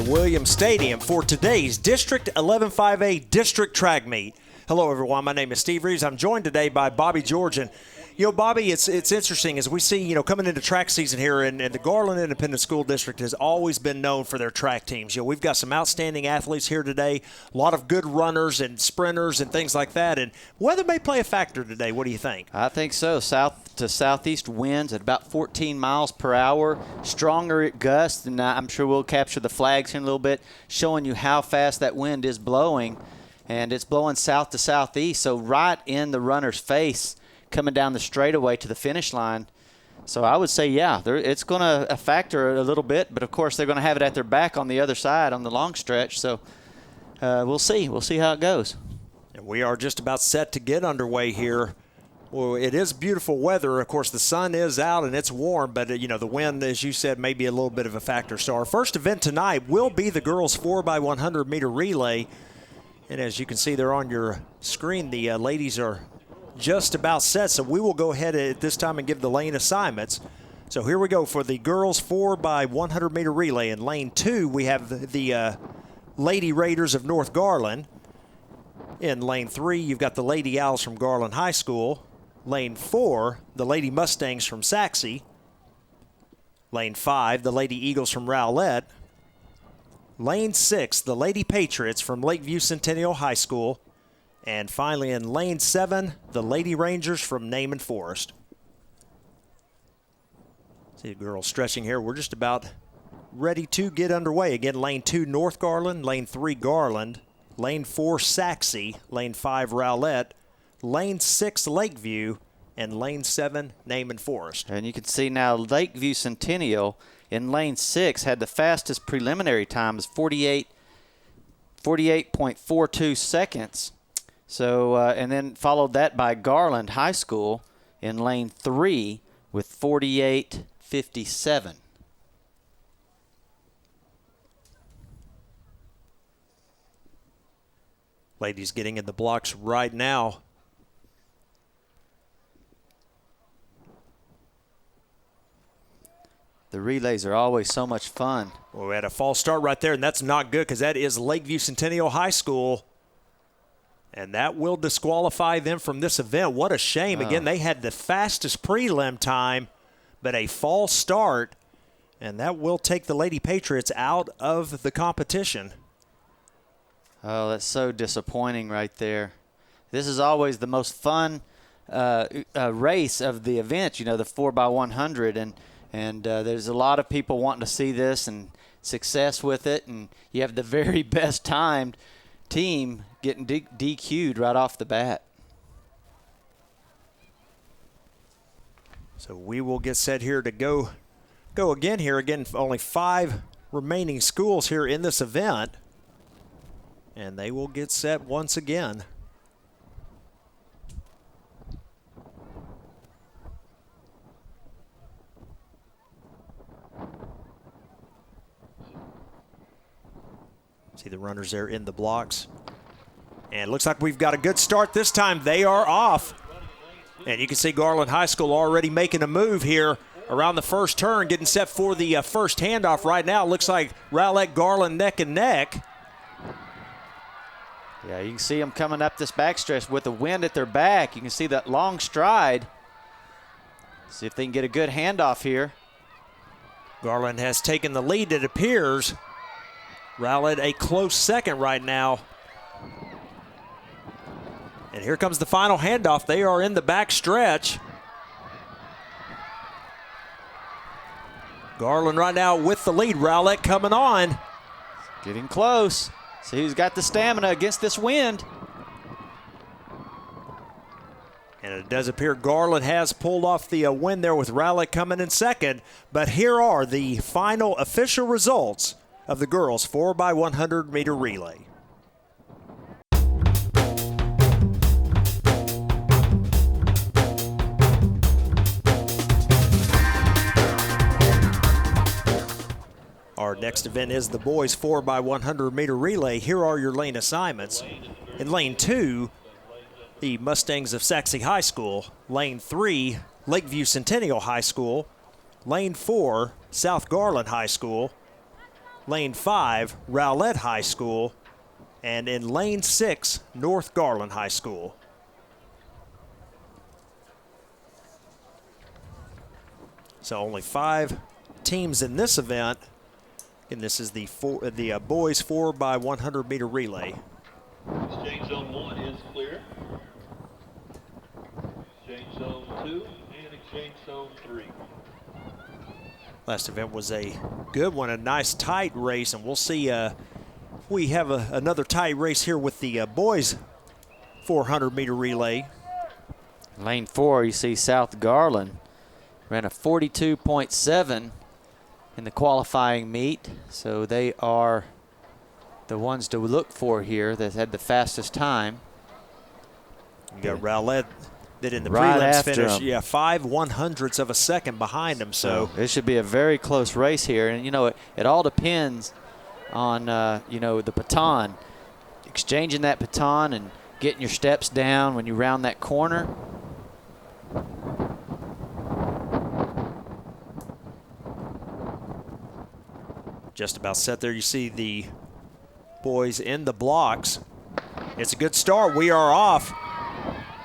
Williams Stadium for today's District 11-5A District Track Meet. Hello, everyone. My name is Steve Reeves. I'm joined today by Bobby George. And, Bobby, it's interesting as we see, coming into track season here, and the Garland Independent School District has always been known for their track teams. We've got some outstanding athletes here today, a lot of good runners and sprinters and things like that. And weather may play a factor today. What do you think? I think so. South to southeast winds at about 14 miles per hour, stronger gusts, and I'm sure we'll capture the flags in a little bit, showing you how fast that wind is blowing. And it's blowing south to southeast, so right in the runner's face coming down the straightaway to the finish line. So I would say, yeah, it's going to factor a little bit, but, of course, they're going to have it at their back on the other side on the long stretch. So we'll see. We'll see how it goes. And we are just about set to get underway here. Well, it is beautiful weather. Of course, the sun is out and it's warm, but, the wind, as you said, may be a little bit of a factor. So our first event tonight will be the girls' 4x100-meter relay. And as you can see there on your screen, the ladies are just about set. So we will go ahead at this time and give the lane assignments. So here we go for the girls' 4x100-meter relay. In lane 2, we have the Lady Raiders of North Garland. In lane 3, you've got the Lady Owls from Garland High School. Lane 4, the Lady Mustangs from Saxe. Lane 5, the Lady Eagles from Rowlett. Lane 6, the Lady Patriots from Lakeview Centennial High School. And finally in lane 7, the Lady Rangers from Naaman Forest. See the girls stretching here. We're just about ready to get underway. Again, lane 2, North Garland. Lane 3, Garland. Lane 4, Saxe. Lane 5, Rowlett. Lane 6, Lakeview. And lane 7, Naaman Forest. And you can see now Lakeview Centennial in lane 6 had the fastest preliminary time, is 48.42 seconds. So, and then followed that by Garland High School in lane 3 with 48.57. Ladies getting in the blocks right now. The relays are always so much fun. Well, we had a false start right there, and that's not good because that is Lakeview Centennial High School. And that will disqualify them from this event. What a shame. Again, they had the fastest prelim time, but a false start. And that will take the Lady Patriots out of the competition. Oh, that's so disappointing right there. This is always the most fun race of the event, the 4x100. And there's a lot of people wanting to see this and success with it. And you have the very best timed team getting DQ'd right off the bat. So we will get set here to go again here. Again, only 5 remaining schools here in this event. And they will get set once again. See the runners there in the blocks. And it looks like we've got a good start this time. They are off. And you can see Garland High School already making a move here around the first turn, getting set for the first handoff right now. Looks like Rowlett Garland neck and neck. Yeah, you can see them coming up this backstretch with the wind at their back. You can see that long stride. See if they can get a good handoff here. Garland has taken the lead, it appears. Rowlett a close second right now. And here comes the final handoff. They are in the back stretch. Garland right now with the lead. Rowlett coming on. Getting close. See who's got the stamina against this wind. And it does appear Garland has pulled off the win there with Rowlett coming in second. But here are the final official results of the girls' 4x100-meter relay. Our next event is the boys' 4x100-meter relay. Here are your lane assignments. In lane 2, the Mustangs of Saxe High School. Lane 3, Lakeview Centennial High School. Lane 4, South Garland High School. lane 5, Rowlett High School, and in lane 6, North Garland High School. So only 5 teams in this event, and this is the boys 4x100 meter relay. Exchange zone 1 is clear. Exchange zone 2 and exchange zone 3. Last event was a good one, a nice tight race, and we'll see. We have another tight race here with the boys 400 meter relay. Lane 4, you see South Garland ran a 42.7 in the qualifying meet, so they are the ones to look for here that had the fastest time. You got Rowlett that in the Right prelims after finished, him. 5/100ths of a second behind him. So it should be a very close race here, and you know it all depends on the baton, exchanging that baton and getting your steps down when you round that corner. just about set there. You see the boys in the blocks. It's a good start. We are off.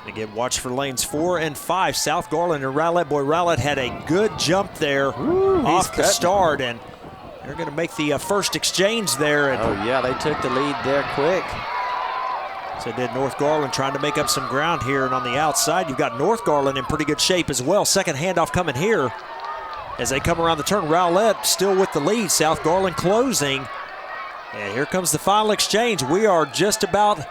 Again, watch for lanes 4 and 5. South Garland and Rowlett. Boy, Rowlett had a good jump there off the start, and they're going to make the first exchange there. And oh, yeah, they took the lead there quick. so did North Garland, trying to make up some ground here. And on the outside, you've got North Garland in pretty good shape as well. Second handoff coming here as they come around the turn. Rowlett still with the lead. South Garland closing. And here comes the final exchange. We are just about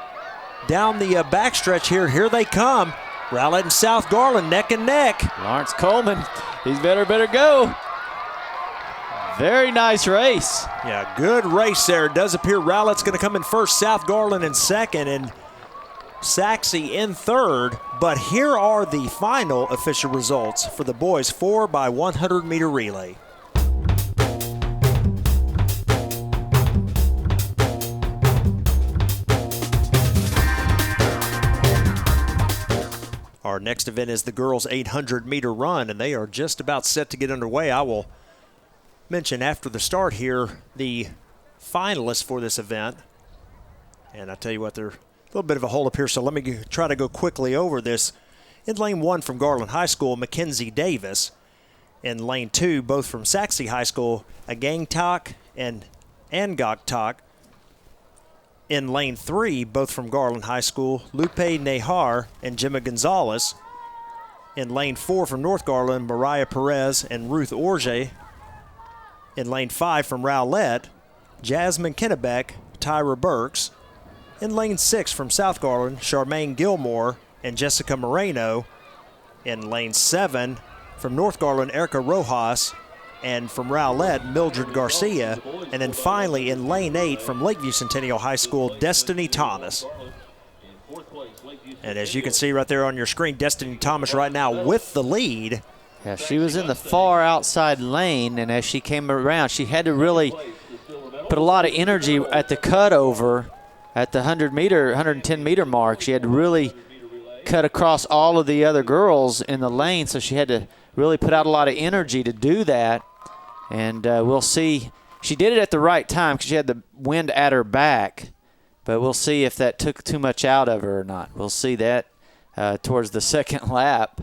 down the backstretch here. Here they come. Rowlett and South Garland neck and neck. Lawrence Coleman, he's better go. Very nice race. Yeah, good race there. It does appear Rowlett's going to come in first, South Garland in second, and Saxe in third. But here are the final official results for the boys 4x100 meter relay. Our next event is the girls' 800 meter run, and they are just about set to get underway. I will mention after the start here the finalists for this event. And I tell you what, they're a little bit of a hold up here, so let me try to go quickly over this. In lane 1 from Garland High School, Mackenzie Davis. In lane 2, both from Saxe High School, Agangtok and Angoktok. In lane 3, both from Garland High School, Lupe Nehar and Gemma Gonzalez. In lane 4 from North Garland, Mariah Perez and Ruth Orje. In lane 5 from Rowlett, Jasmine Kennebeck, Tyra Burks. In lane 6 from South Garland, Charmaine Gilmore and Jessica Moreno. In lane 7 from North Garland, Erica Rojas. And from Rowlett, Mildred Garcia. And then finally in lane 8 from Lakeview Centennial High School, Destiny Thomas. And as you can see right there on your screen, Destiny Thomas right now with the lead. Yeah, she was in the far outside lane, and as she came around, she had to really put a lot of energy at the cutover at the 110 meter mark. She had to really cut across all of the other girls in the lane, so she had to really put out a lot of energy to do that. And we'll see. She did it at the right time because she had the wind at her back, but we'll see if that took too much out of her or not. We'll see that towards the second lap.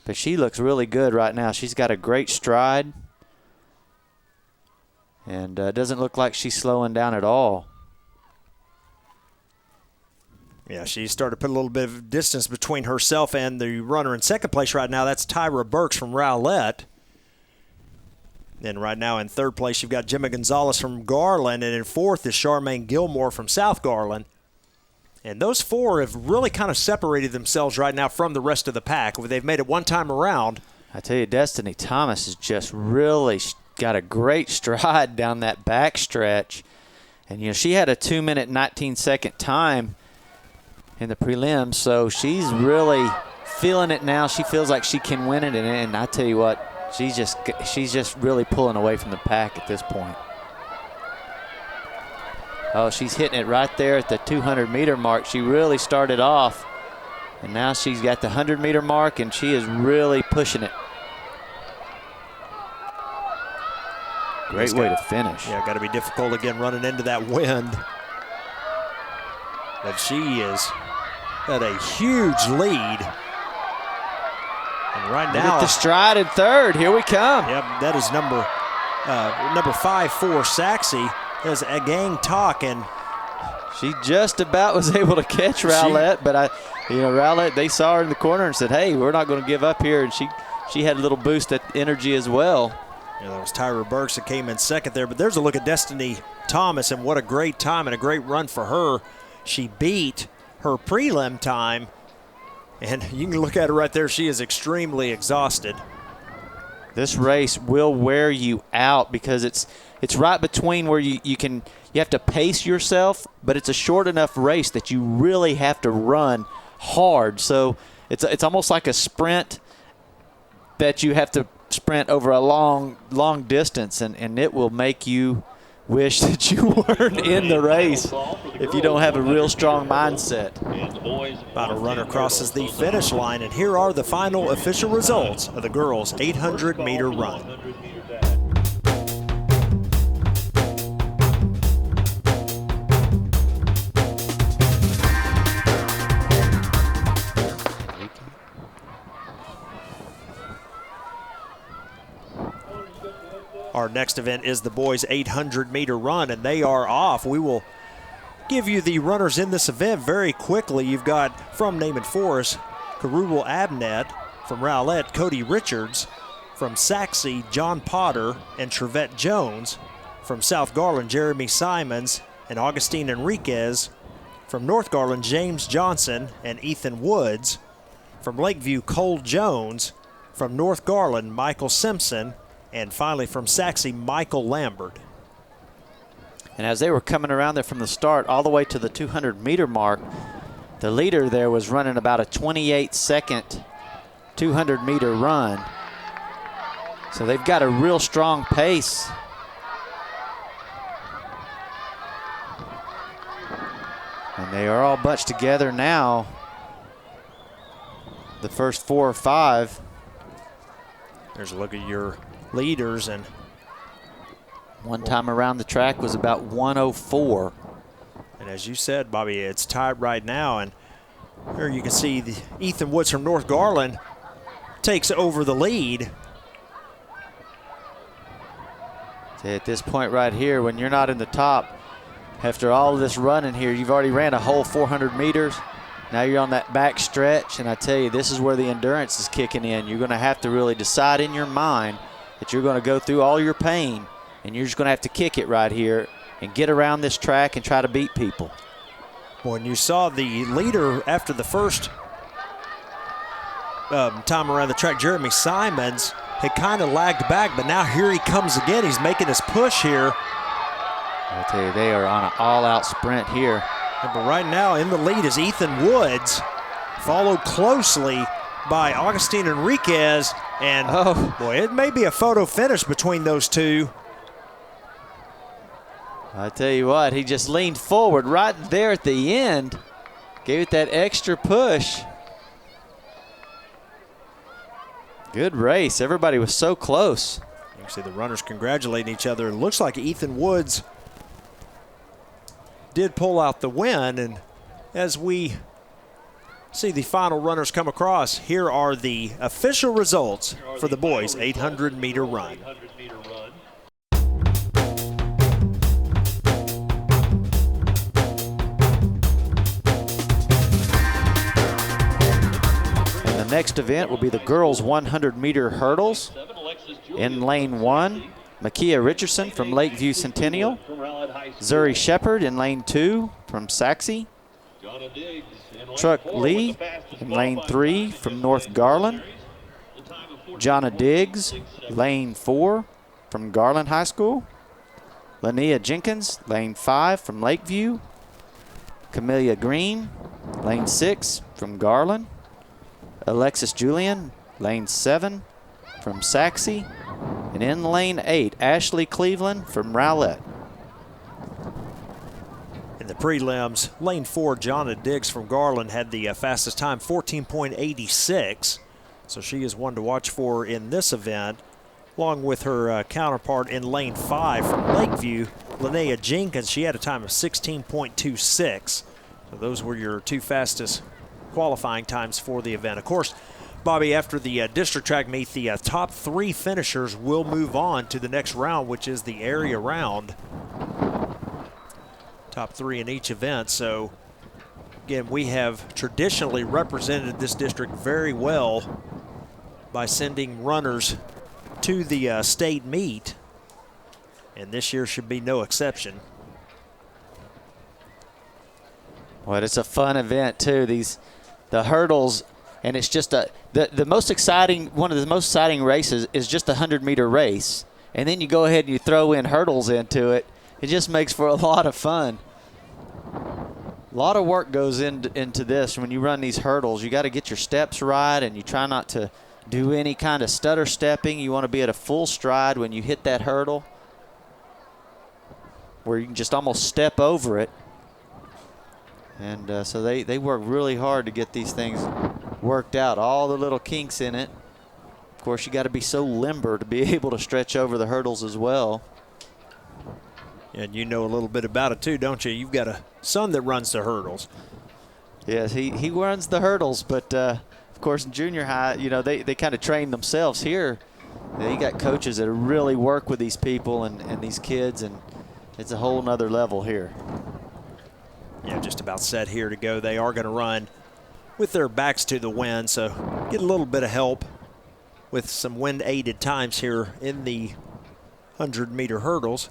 But she looks really good right now. She's got a great stride, and doesn't look like she's slowing down at all. Yeah, she started to put a little bit of distance between herself and the runner in second place right now. That's Tyra Burks from Rowlett. And right now in third place, you've got Gemma Gonzalez from Garland, and in fourth is Charmaine Gilmore from South Garland. And those four have really kind of separated themselves right now from the rest of the pack. They've made it one time around. I tell you, Destiny Thomas has just really got a great stride down that back stretch. And, you know, she had a 2-minute, 19-second time in the prelims, so she's really feeling it now. She feels like she can win it, and I tell you what, she's just really pulling away from the pack at this point. Oh, she's hitting it right there at the 200-meter mark. She really started off, and now she's got the 100-meter mark, and she is really pushing it. Great way to finish. Yeah, got to be difficult again running into that wind. But she is at a huge lead. And right now, at the stride in third. Here we come. Yep, that is number 5 for Saxy. There's a gang talk, and she just about was able to catch Rowlett, but Rowlett, they saw her in the corner and said, "Hey, we're not going to give up here." And she had a little boost of energy as well. Yeah, that was Tyra Burks that came in second there. But there's a look at Destiny Thomas, and what a great time and a great run for her. She beat her prelim time, and you can look at her right there. She is extremely exhausted. This race will wear you out because it's right between where you have to pace yourself, but it's a short enough race that you really have to run hard. So it's almost like a sprint that you have to sprint over a long distance, and it will make you wish that you weren't in the race if you don't have a real strong mindset. About a runner crosses the finish line, and here are the final official results of the girls' 800-meter run. Our next event is the boys' 800-meter run, and they are off. We will give you the runners in this event very quickly. You've got from Naaman Forest, Karubal Abnett. From Rowlett, Cody Richards. From Saxy, John Potter and Trevette Jones. From South Garland, Jeremy Simons and Augustine Enriquez. From North Garland, James Johnson and Ethan Woods. From Lakeview, Cole Jones. From North Garland, Michael Simpson. And finally from Saxy, Michael Lambert. And as they were coming around there from the start all the way to the 200-meter mark, the leader there was running about a 28-second 200-meter run. So they've got a real strong pace. And they are all bunched together now. The first 4 or 5. There's a look at your leaders, and one time around the track was about 104. And as you said, Bobby, it's tied right now, and here you can see Ethan Woods from North Garland takes over the lead. At this point right here, when you're not in the top, after all of this running here, you've already ran a whole 400 meters. Now you're on that back stretch, and I tell you, this is where the endurance is kicking in. You're going to have to really decide in your mind that you're going to go through all your pain, and you're just going to have to kick it right here and get around this track and try to beat people. When you saw the leader after the first time around the track, Jeremy Simons had kind of lagged back, but now here he comes again. He's making his push here. I tell you, they are on an all-out sprint here. But right now in the lead is Ethan Woods, followed closely by Augustine Enriquez. And, boy, it may be a photo finish between those two. I tell you what, he just leaned forward right there at the end, gave it that extra push. Good race. Everybody was so close. You can see the runners congratulating each other. It looks like Ethan Woods did pull out the win, and as we see the final runners come across, here are the official results for the boys' 800-meter run. And the next event will be the girls' 100-meter hurdles. In lane 1, Makia Richardson from Lakeview Centennial. Zuri Shepard in lane 2 from Saxy. Truck Lee in lane 3 from North Garland. Jonna Diggs, lane 4 from Garland High School. Linnea Jenkins, lane 5 from Lakeview. Camellia Green, lane 6 from Garland. Alexis Julian, lane 7 from Saxy. And in lane 8, Ashley Cleveland from Rowlett. In the prelims, lane 4, Jonna Diggs from Garland had the fastest time, 14.86. So she is one to watch for in this event. along with her counterpart in lane 5 from Lakeview, Linnea Jenkins. She had a time of 16.26. So those were your two fastest qualifying times for the event. Of course, Bobby, after the district track meet, the top 3 finishers will move on to the next round, which is the area round. Top 3 in each event. So again, we have traditionally represented this district very well by sending runners to the state meet, and this year should be no exception. Well, it's a fun event too. The hurdles, and it's just the most exciting, one of the most exciting races is just a 100-meter race, and then you go ahead and you throw in hurdles into it. It just makes for a lot of fun. A lot of work goes into this when you run these hurdles. You got to get your steps right, and you try not to do any kind of stutter stepping. You want to be at a full stride when you hit that hurdle, where you can just almost step over it. And so they work really hard to get these things worked out, all the little kinks in it. Of course, you got to be so limber to be able to stretch over the hurdles as well. And you know a little bit about it too, don't you? You've got a son that runs the hurdles. Yes, he runs the hurdles, but of course in junior high, you know, they kind of train themselves. Here, they got coaches that really work with these people and these kids, and it's a whole nother level here. Yeah, just about set here to go. They are going to run with their backs to the wind, so get a little bit of help with some wind-aided times here in the 100-meter hurdles.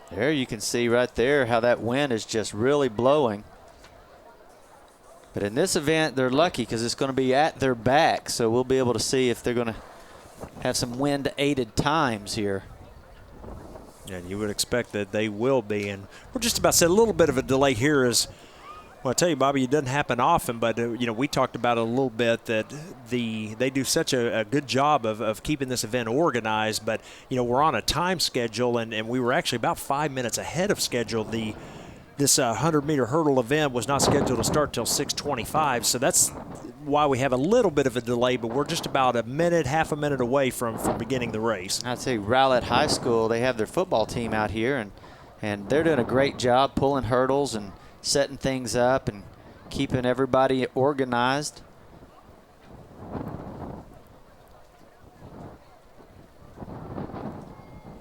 There you can see right there how that wind is just really blowing. But in this event, they're lucky because it's going to be at their back, so we'll be able to see if they're going to have some wind-aided times here. And you would expect that they will be. And we're just about to say a little bit of a delay here is, well, I tell you, Bobby, it doesn't happen often, but, you know, we talked about it a little bit that they do such a good job of keeping this event organized. But, you know, we're on a time schedule, and we were actually about 5 minutes ahead of schedule. This 100-meter hurdle event was not scheduled to start till 6:25, so that's why we have a little bit of a delay, but we're just about half a minute away from beginning the race. I'd say Rowlett High School, they have their football team out here, and they're doing a great job pulling hurdles and setting things up and keeping everybody organized.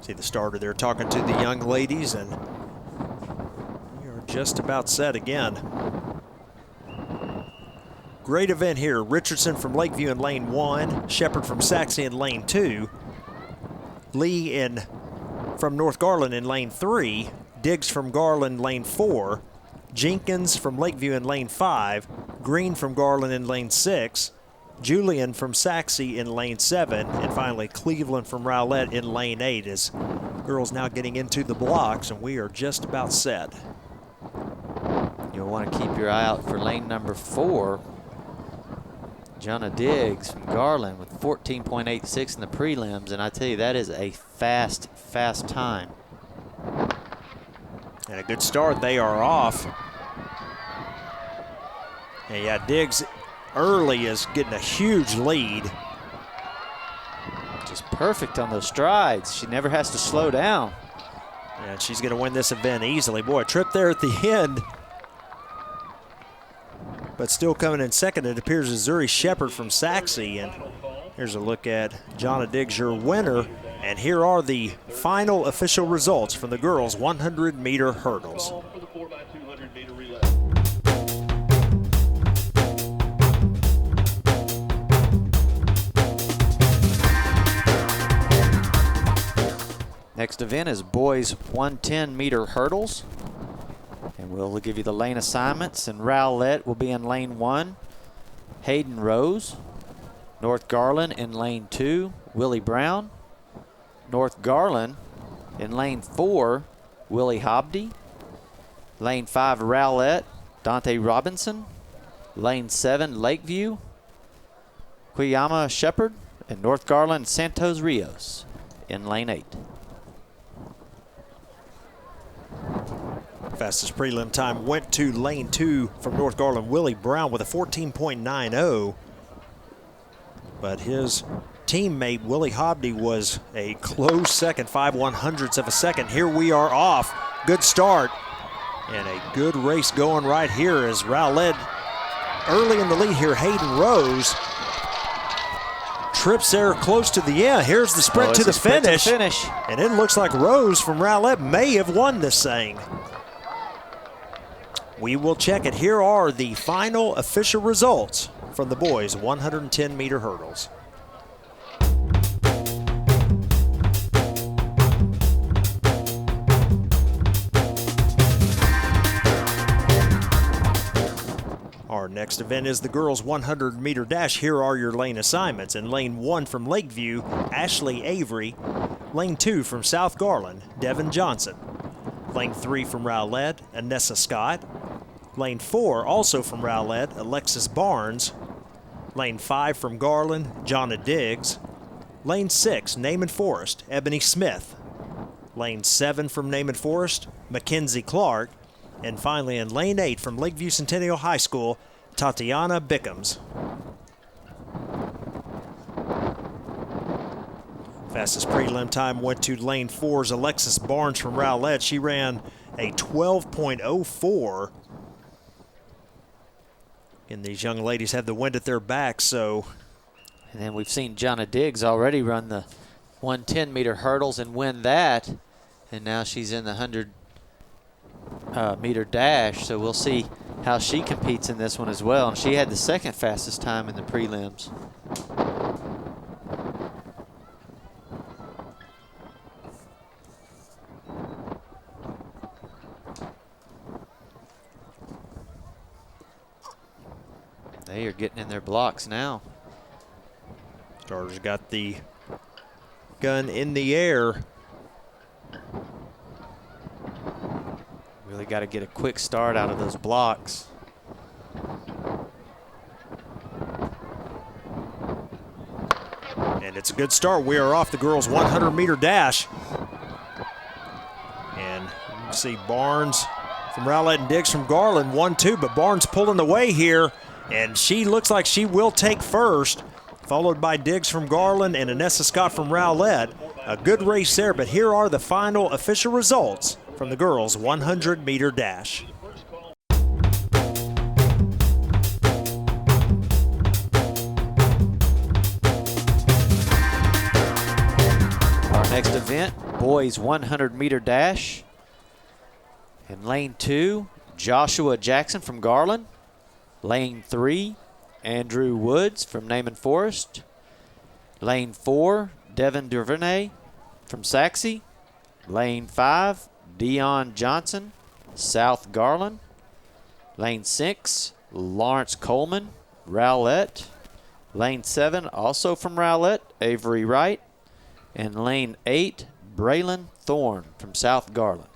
See the starter there talking to the young ladies, and we are just about set again. Great event here. Richardson from Lakeview in lane 1, Shepard from Saxe in lane 2, Lee from North Garland in lane 3, Diggs from Garland lane 4, Jenkins from Lakeview in lane 5, Green from Garland in lane 6, Julian from Saxe in lane 7, and finally Cleveland from Rowlett in lane 8 as girls now getting into the blocks, and we are just about set. You'll want to keep your eye out for lane number 4. Jonna Diggs from Garland with 14.86 in the prelims, and I tell you, that is a fast time. And a good start. They are off. And yeah, Diggs early is getting a huge lead. Just perfect on those strides. She never has to slow down. And she's going to win this event easily. Boy, a trip there at the end. But still coming in second, it appears, is Zuri Shepard from Saxe. And here's a look at Jonna Diggs, your winner. And here are the final official results from the girls' 100-meter hurdles. Next event is boys 110-meter hurdles. And we'll give you the lane assignments. And Rowlett will be in lane 1. Hayden Rose. North Garland in lane 2. Willie Brown. North Garland in lane 4. Willie Hobdy. Lane 5 Rowlett. Dante Robinson. Lane 7 Lakeview. Quiyama Shepard. And North Garland Santos Rios in lane 8. Fastest prelim time went to lane 2 from North Garland, Willie Brown, with a 14.90. But his teammate, Willie Hobdy, was a close second, 5/100ths of a second. Here we are off. Good start. And a good race going right here as Rowlett early in the lead here. Hayden Rose trips there close to the end. Here's the sprint to the finish. And it looks like Rose from Rowlett may have won this thing. We will check it. Here are the final official results from the boys' 110-meter hurdles. Our next event is the girls' 100-meter dash. Here are your lane assignments. In lane 1 from Lakeview, Ashley Avery. Lane 2 from South Garland, Devin Johnson. Lane 3 from Rowlett, Anessa Scott. Lane 4, also from Rowlett, Alexis Barnes. Lane 5 from Garland, Jonna Diggs. Lane 6, Naaman Forest, Ebony Smith. Lane 7 from Naaman Forest, Mackenzie Clark. And finally in lane 8 from Lakeview Centennial High School, Tatiana Bickams. Fastest prelim time went to lane 4's Alexis Barnes from Rowlett. She ran a 12.04. And these young ladies have the wind at their back, so. And then we've seen Jonna Diggs already run the 110-meter hurdles and win that. And now she's in the 100-meter dash, so we'll see how she competes in this one as well. And she had the second fastest time in the prelims. They are getting in their blocks now. Starters got the gun in the air. Really got to get a quick start out of those blocks. And it's a good start. We are off the girls' 100-meter dash. And you can see Barnes from Rowlett and Diggs from Garland 1-2, but Barnes pulling away here. And she looks like she will take first, followed by Diggs from Garland and Anessa Scott from Rowlett. A good race there, but here are the final official results from the girls' 100-meter dash. Our next event, boys 100-meter dash. In lane 2, Joshua Jackson from Garland. Lane 3, Andrew Woods from Naaman Forest. Lane 4, Devin Duvernay from Saxe. Lane 5, Dion Johnson, South Garland. Lane 6, Lawrence Coleman, Rowlett. Lane 7, also from Rowlett, Avery Wright. And lane 8, Braylon Thorne from South Garland.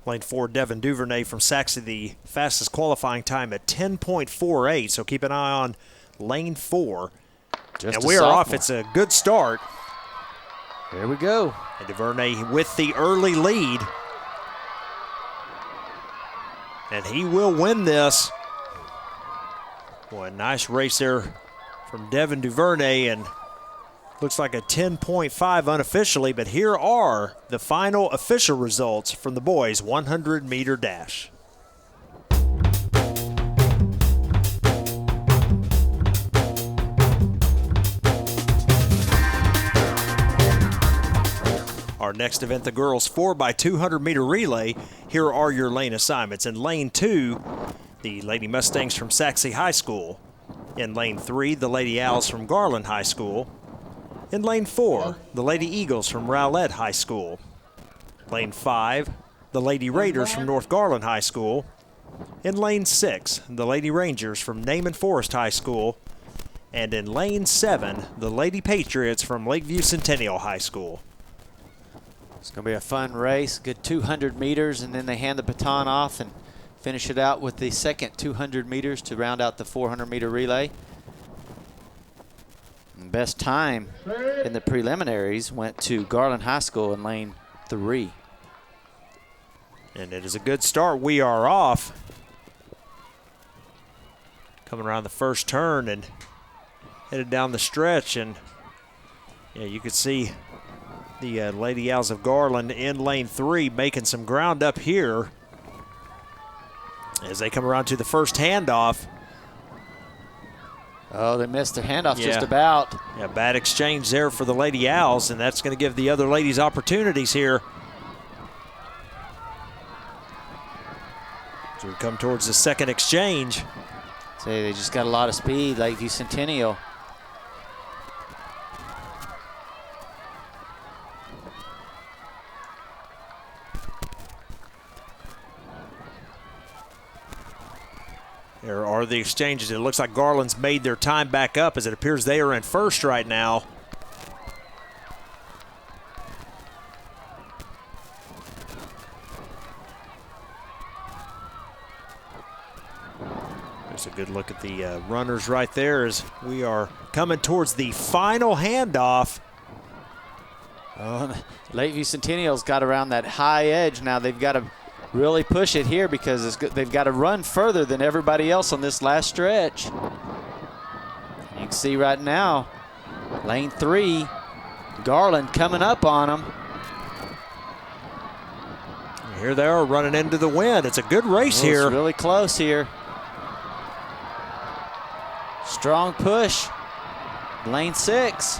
Lane 4, Devin Duvernay from Saxe, the fastest qualifying time at 10.48. So keep an eye on lane 4. Just and we are off. It's a good start. There we go. And Duvernay with the early lead. And he will win this. Boy, a nice race there from Devin Duvernay, and looks like a 10.5 unofficially, but here are the final official results from the boys' 100-meter dash. Our next event, the girls' 4x200-meter relay. Here are your lane assignments. In lane 2, the Lady Mustangs from Saxe High School. In lane 3, the Lady Owls from Garland High School. In lane 4, the Lady Eagles from Rowlett High School. Lane 5, the Lady Raiders from North Garland High School. In lane 6, the Lady Rangers from Naaman Forest High School. And in lane 7, the Lady Patriots from Lakeview Centennial High School. It's going to be a fun race, good 200 meters, and then they hand the baton off and finish it out with the second 200 meters to round out the 400-meter relay. And best time in the preliminaries went to Garland High School in lane 3. And it is a good start. We are off. Coming around the first turn and headed down the stretch. And yeah, you could see the Lady Owls of Garland in lane 3 making some ground up here as they come around to the first handoff. Oh, they missed their handoff just about. Yeah, bad exchange there for the Lady Owls, and that's going to give the other ladies opportunities here. So we come towards the second exchange. Say they just got a lot of speed, Lakeview Centennial. There are the exchanges. It looks like Garland's made their time back up as it appears they are in first right now. There's a good look at the runners right there as we are coming towards the final handoff. Oh, Lakeview Centennial's got around that high edge now. They've got to really push it here because they've got to run further than everybody else on this last stretch. You can see right now, lane 3, Garland coming up on them. Here they are running into the wind. It's a good race here. It's really close here. Strong push. Lane 6.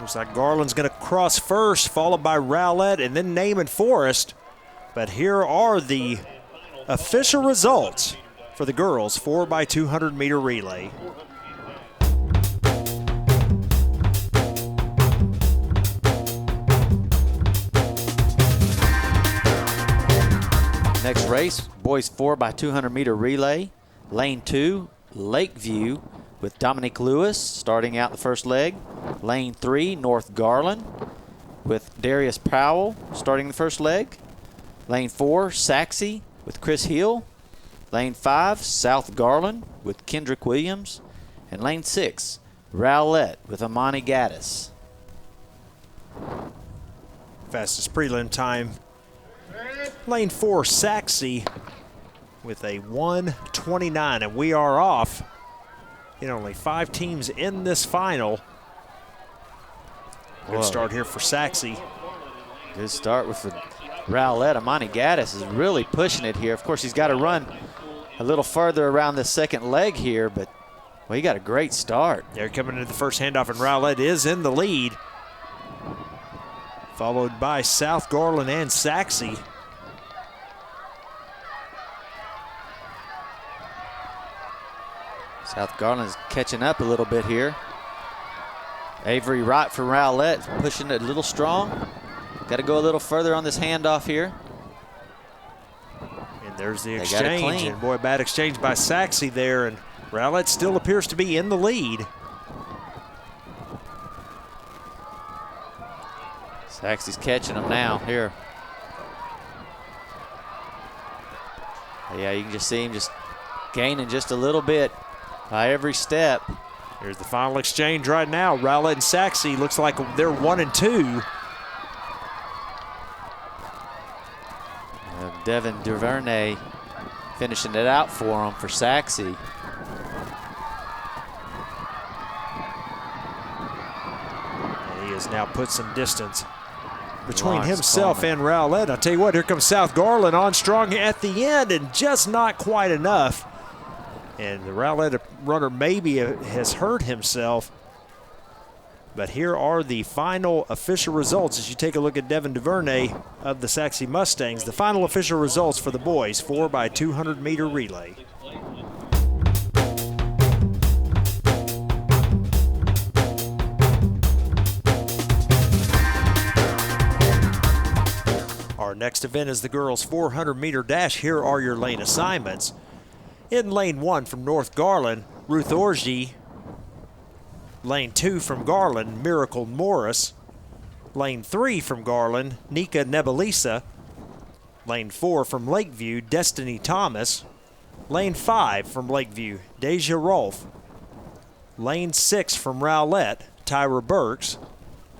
Looks like Garland's going to cross first, followed by Rowlett and then Naaman Forest. But here are the official results for the girls 4x200 meter relay. Next race, boys 4x200 meter relay. Lane 2, Lakeview with Dominique Lewis starting out the first leg. Lane 3, North Garland with Darius Powell starting the first leg. Lane 4, Saxe with Chris Hill. Lane 5, South Garland with Kendrick Williams. And lane 6, Rowlett with Amani Gaddis. Fastest prelim time. Lane 4, Saxe with a 1:29, and we are off. Only 5 teams in this final. Good start here for Saxe. Good start with the Rowlett. Amani Gaddis is really pushing it here. Of course, he's got to run a little further around the second leg here, but well, he got a great start. They're coming into the first handoff, and Rowlett is in the lead, followed by South Garland and Saxe. South Garland's catching up a little bit here. Avery Wright for Rowlett, pushing it a little strong. Got to go a little further on this handoff here. And there's the exchange. And boy, bad exchange by Saxe there. And Rowlett still appears to be in the lead. Saxe's catching him now here. Yeah, you can just see him just gaining just a little bit by every step. Here's the final exchange right now. Rowlett and Saxe looks like they're 1 and 2. Devin Duvernay finishing it out for him for Saxe. He has now put some distance between Lawrence himself Coleman and Rowlett. I'll tell you what, here comes South Garland on strong at the end and just not quite enough. And the Rowlett runner maybe has hurt himself. But here are the final official results as you take a look at Devin Duvernay of the Saxe Mustangs. The final official results for the boys 4x200 meter relay. Our next event is the girls 400 meter dash. Here are your lane assignments. In lane 1 from North Garland, Ruth Orgy. Lane 2 from Garland, Miracle Morris. Lane 3 from Garland, Nika Nebelisa. Lane 4 from Lakeview, Destiny Thomas. Lane 5 from Lakeview, Deja Rolfe. Lane 6 from Rowlett, Tyra Burks.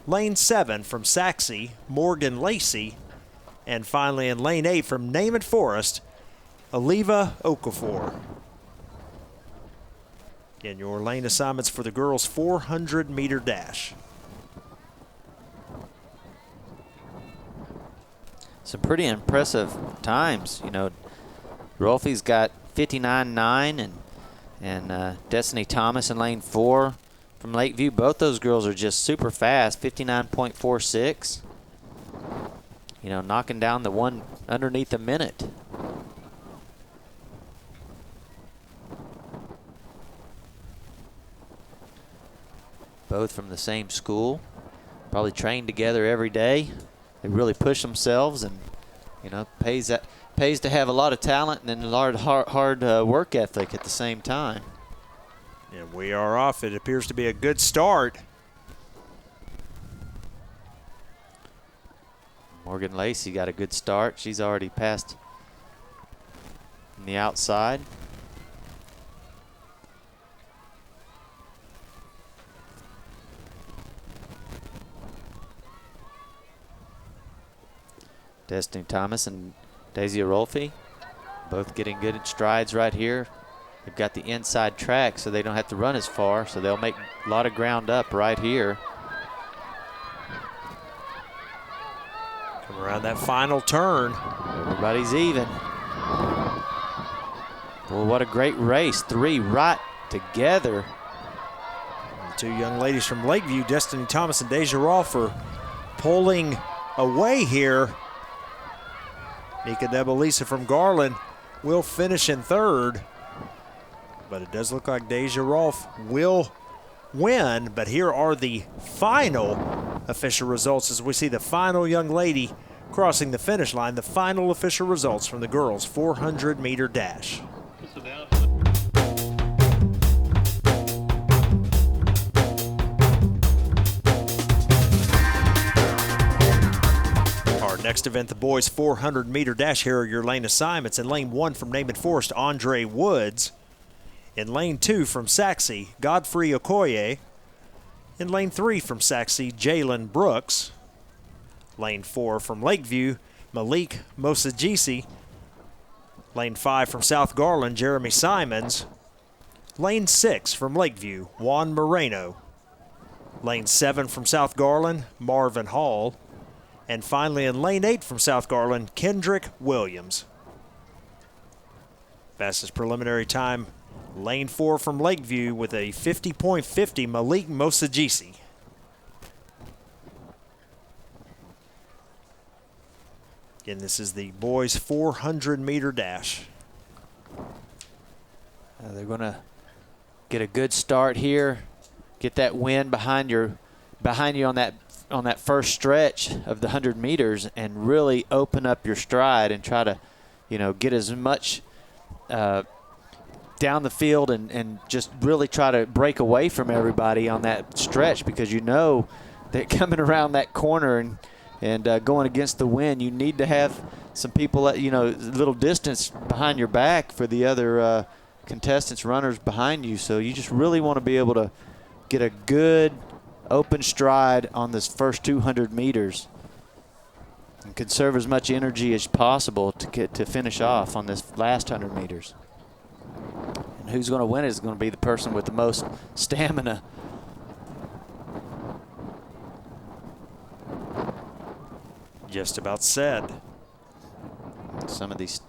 Lane 7 from Saxe, Morgan Lacey. And finally in lane 8 from Naaman Forest, Aliva Okafor. Again, your lane assignments for the girls' 400-meter dash. Some pretty impressive times. You know, Rolfe's got 59.9 and Destiny Thomas in lane 4 from Lakeview. Both those girls are just super fast, 59.46. You know, knocking down the one underneath a minute. Both from the same school, probably train together every day. They really push themselves, and you know, pays to have a lot of talent and a lot of hard work ethic at the same time. And we are off. It appears to be a good start. Morgan Lacey got a good start. She's already passed on the outside. Destiny Thomas and Daisy Arolfi both getting good strides right here. They've got the inside track, so they don't have to run as far, so they'll make a lot of ground up right here. Come around that final turn. Everybody's even. Well, what a great race. 3 right together. The 2 young ladies from Lakeview, Destiny Thomas and Deja Rolfe, are pulling away here. Nika Debelisa from Garland will finish in 3rd. But it does look like Deja Rolfe will win. But here are the final official results as we see the final young lady crossing the finish line. The final official results from the girls' 400-meter dash. Our next event, the boys' 400-meter dash. Here are your lane assignments. In lane 1 from Naaman Forest, Andre Woods. In lane 2 from Saxe, Godfrey Okoye. In lane 3 from Saxe, Jalen Brooks. Lane 4 from Lakeview, Malik Mosagisi. Lane 5 from South Garland, Jeremy Simons. Lane 6 from Lakeview, Juan Moreno. Lane 7 from South Garland, Marvin Hall. And finally in lane 8 from South Garland, Kendrick Williams. Fastest preliminary time, lane 4 from Lakeview with a 50.50, Malik Mosagisi. Again, this is the boys' 400-meter dash. They're going to get a good start here, get that wind behind you on that first stretch of the 100 meters, and really open up your stride and try to, you know, get as much down the field and just really try to break away from everybody on that stretch, because you know that coming around that corner and going against the wind, you need to have some people at, you know, a little distance behind your back for the other contestants, runners behind you. So you just really want to be able to get a good open stride on this first 200 meters and conserve as much energy as possible to finish off on this last 100 meters. And who's going to win is going to be the person with the most stamina. Just about said. Some of these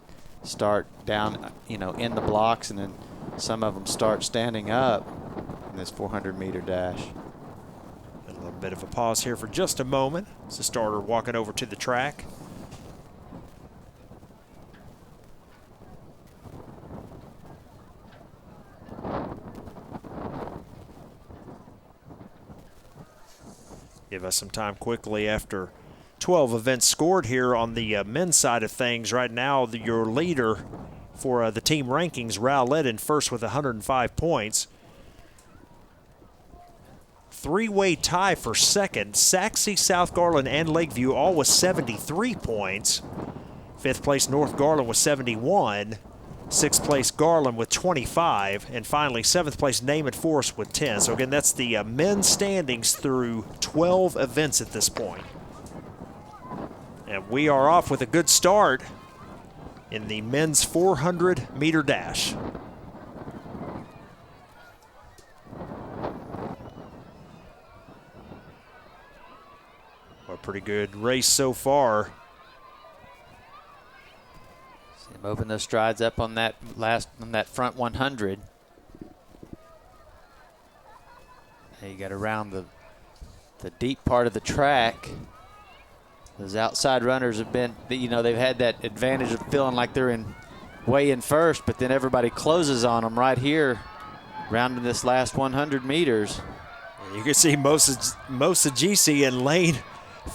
start down, you know, in the blocks, and then some of them start standing up in this 400-meter dash. A little bit of a pause here for just a moment. It's the starter walking over to the track. Give us some time quickly after 12 events scored here on the men's side of things. Right now, your leader for the team rankings, Rowlett, in first with 105 points. Three-way tie for second. Saxe, South Garland, and Lakeview all with 73 points. Fifth place, North Garland with 71. Sixth place, Garland with 25. And finally, seventh place, Naaman Forest with 10. So again, that's the men's standings through 12 events at this point. And we are off with a good start in the men's 400-meter dash. A pretty good race so far. See him open those strides up on that front 100. Now you got around the deep part of the track. Those outside runners have been, you know, they've had that advantage of feeling like they're way in first, but then everybody closes on them right here, rounding this last 100 meters. You can see Mosa GC in lane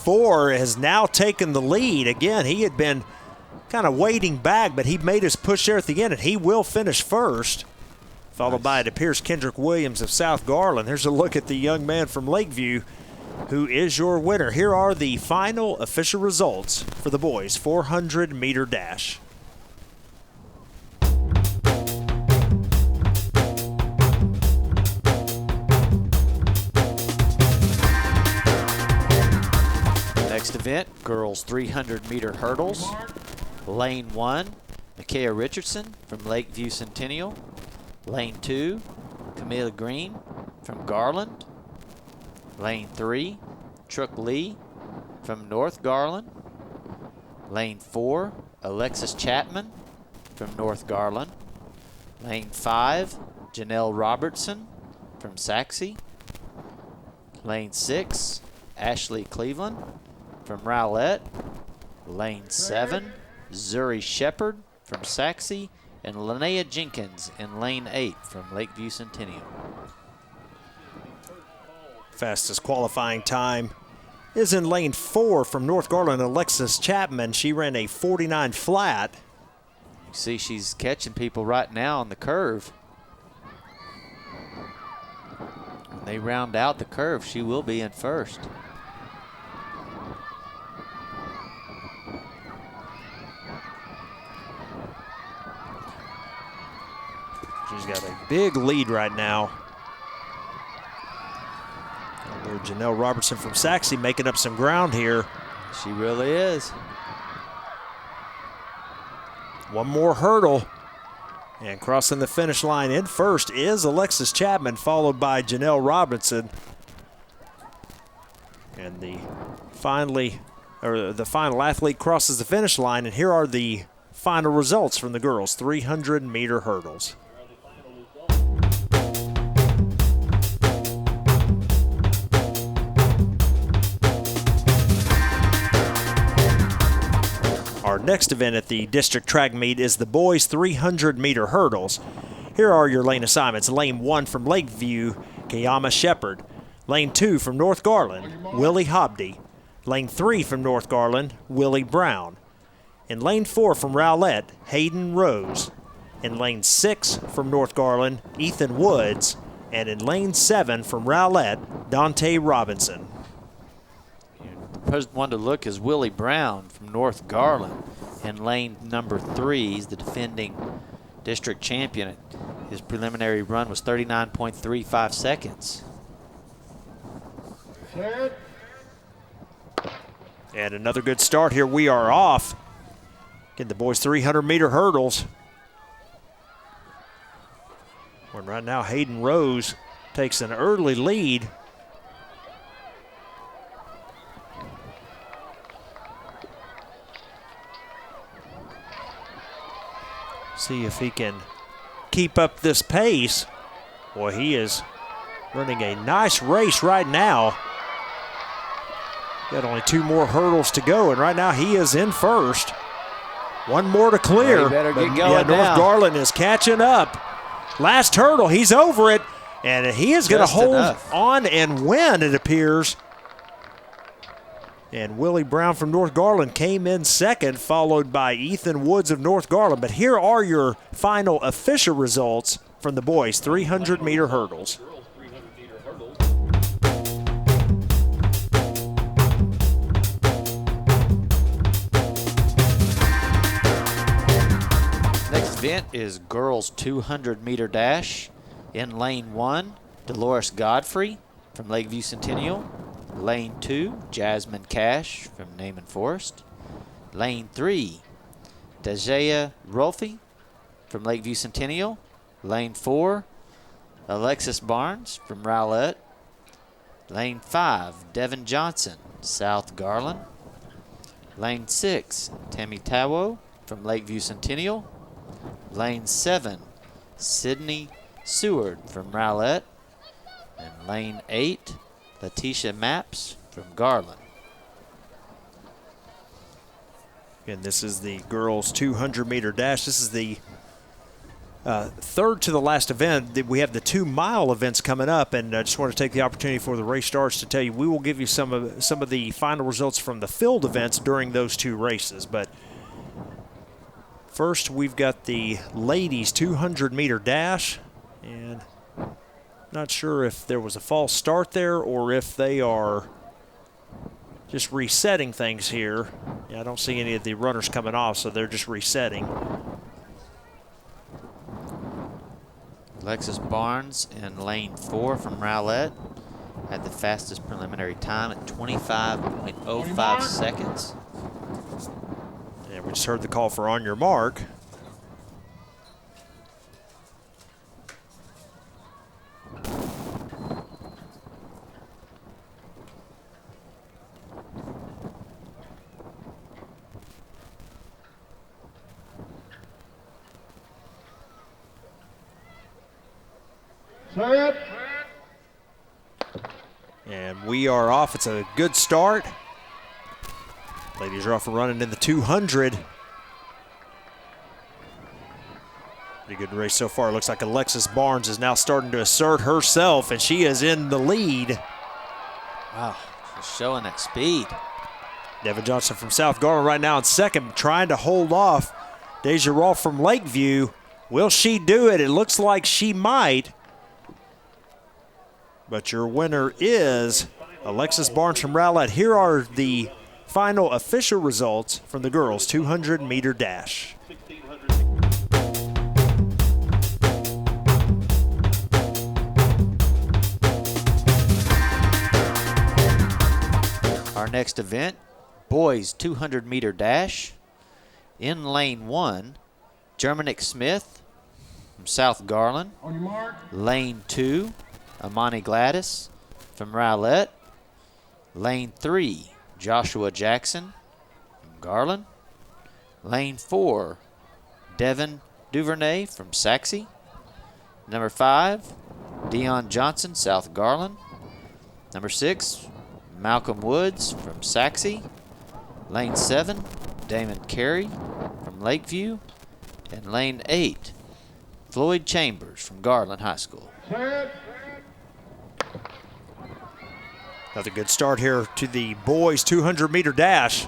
4 has now taken the lead. Again, he had been kind of waiting back, but he made his push there at the end, and he will finish first, followed by, it appears, Kendrick Williams of South Garland. Here's a look at the young man from Lakeview, who is your winner. Here are the final official results for the boys' 400-meter dash. Next event, girls 300-meter hurdles. Lane 1, Micaiah Richardson from Lakeview Centennial. Lane 2, Camilla Green from Garland. Lane 3, Truck Lee from North Garland. Lane 4, Alexis Chapman from North Garland. Lane 5, Janelle Robertson from Saxey. Lane 6, Ashley Cleveland from Rowlett. Lane 7, Zuri Shepard from Saxey. And Linnea Jenkins in lane 8 from Lakeview Centennial. Fastest qualifying time is in lane 4 from North Garland, Alexis Chapman. She ran a 49 flat. You see she's catching people right now on the curve. When they round out the curve, she will be in first. She's got a big lead right now. Janelle Robertson from Saxey making up some ground here. She really is. One more hurdle. And crossing the finish line in first is Alexis Chapman, followed by Janelle Robinson. And the final athlete crosses the finish line, and here are the final results from the girls' 300-meter hurdles. Our next event at the district track meet is the boys' 300-meter hurdles. Here are your lane assignments. Lane 1 from Lakeview, Kayama Shepard. Lane 2 from North Garland, Willie Hobdy. Lane 3 from North Garland, Willie Brown. In lane 4 from Rowlett, Hayden Rose. In lane 6 from North Garland, Ethan Woods. And in lane 7 from Rowlett, Dante Robinson. The first one to look is Willie Brown from North Garland. In lane number 3, he's the defending district champion. His preliminary run was 39.35 seconds. And another good start here. We are off. Getting the boys' 300-meter hurdles. When right now Hayden Rose takes an early lead. See if he can keep up this pace. Boy, he is running a nice race right now. Got only 2 more hurdles to go, and right now he is in first. One more to clear. Well, better get going North now. Garland is catching up. Last hurdle, he's over it, and he is going to hold on and win, it appears. And Willie Brown from North Garland came in second, followed by Ethan Woods of North Garland. But here are your final official results from the boys' 300-meter hurdles. Next event is girls 200-meter dash. In lane 1, Dolores Godfrey from Lakeview Centennial. Lane 2, Jasmine Cash from Naaman Forest. Lane 3, Dejea Rolfe from Lakeview Centennial. Lane 4, Alexis Barnes from Rowlett. Lane 5, Devin Johnson, South Garland. Lane 6, Tammy Tawo from Lakeview Centennial. Lane 7, Sydney Seward from Rowlett. And lane 8, Letitia Maps from Garland. And this is the girls 200-meter dash. This is the third to the last event. We have the 2-mile events coming up, and I just want to take the opportunity for the race stars to tell you we will give you some of the final results from the field events during those 2 races. But first, we've got the ladies 200-meter dash, and not sure if there was a false start there or if they are just resetting things here. Yeah, I don't see any of the runners coming off, so they're just resetting. Alexis Barnes in lane 4 from Rowlett had the fastest preliminary time at 25.05 seconds. And we just heard the call for on your mark. Set. And we are off. It's a good start. Ladies are off and running in the 200. Pretty good race so far. Looks like Alexis Barnes is now starting to assert herself, and she is in the lead. Wow, she's showing that speed. Devin Johnson from South Garland right now in second, trying to hold off Deja Rolfe from Lakeview. Will she do it? It looks like she might. But your winner is Alexis Barnes from Rowlett. Here are the final official results from the girls' 200-meter dash. Our next event, boys 200-meter dash. In lane 1, Germanic Smith from South Garland. On your mark. Lane 2, Amani Gladys from Rowlett. Lane 3, Joshua Jackson from Garland. Lane 4, Devin Duvernay from Saxe. Number 5, Dion Johnson, South Garland. Number 6, Malcolm Woods from Saxe. Lane 7, Damon Carey from Lakeview. And lane 8, Floyd Chambers from Garland High School. Set. Another good start here to the boys' 200-meter dash.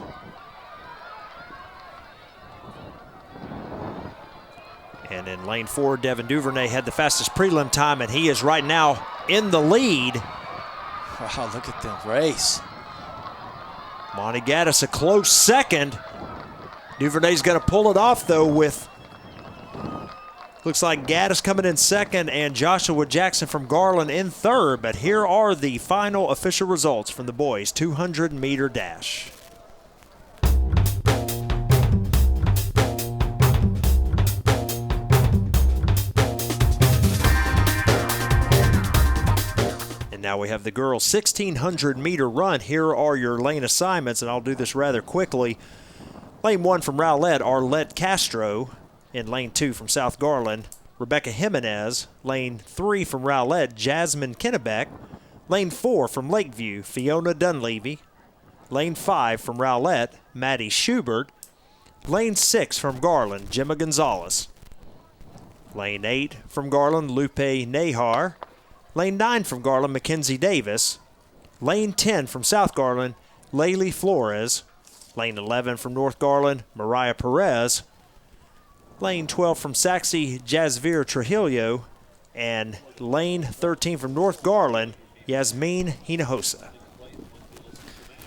And in lane 4, Devin Duvernay had the fastest prelim time, and he is right now in the lead. Wow, look at them race. Monty Gaddis a close second. Duvernay's going to pull it off, though, with looks like Gaddis coming in second and Joshua Jackson from Garland in third. But here are the final official results from the boys' 200-meter dash. And now we have the girls' 1,600-meter run. Here are your lane assignments, and I'll do this rather quickly. Lane 1 from Rowlett, Arlette Castro. In lane 2 from South Garland, Rebecca Jimenez. Lane 3 from Rowlett, Jasmine Kennebeck. Lane 4 from Lakeview, Fiona Dunleavy. Lane 5 from Rowlett, Maddie Schubert. Lane 6 from Garland, Gemma Gonzalez. Lane 8 from Garland, Lupe Nahar. Lane 9 from Garland, Mackenzie Davis. Lane 10 from South Garland, Laylee Flores. Lane 11 from North Garland, Mariah Perez. Lane 12 from Saxe, Jasvir Trujillo. And lane 13 from North Garland, Yasmin Hinojosa.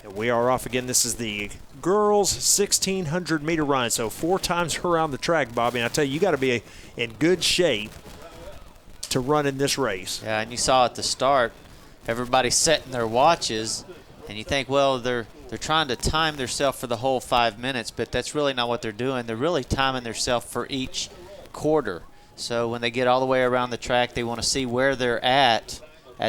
And we are off again. This is the girls' 1,600-meter run, so 4 times around the track, Bobby. And I tell you, you got to be in good shape to run in this race. Yeah, and you saw at the start, everybody setting their watches, and you think, well, they're they're trying to time themselves for the whole 5 minutes, but that's really not what they're doing. They're really timing themselves for each quarter. So when they get all the way around the track, they want to see where they're at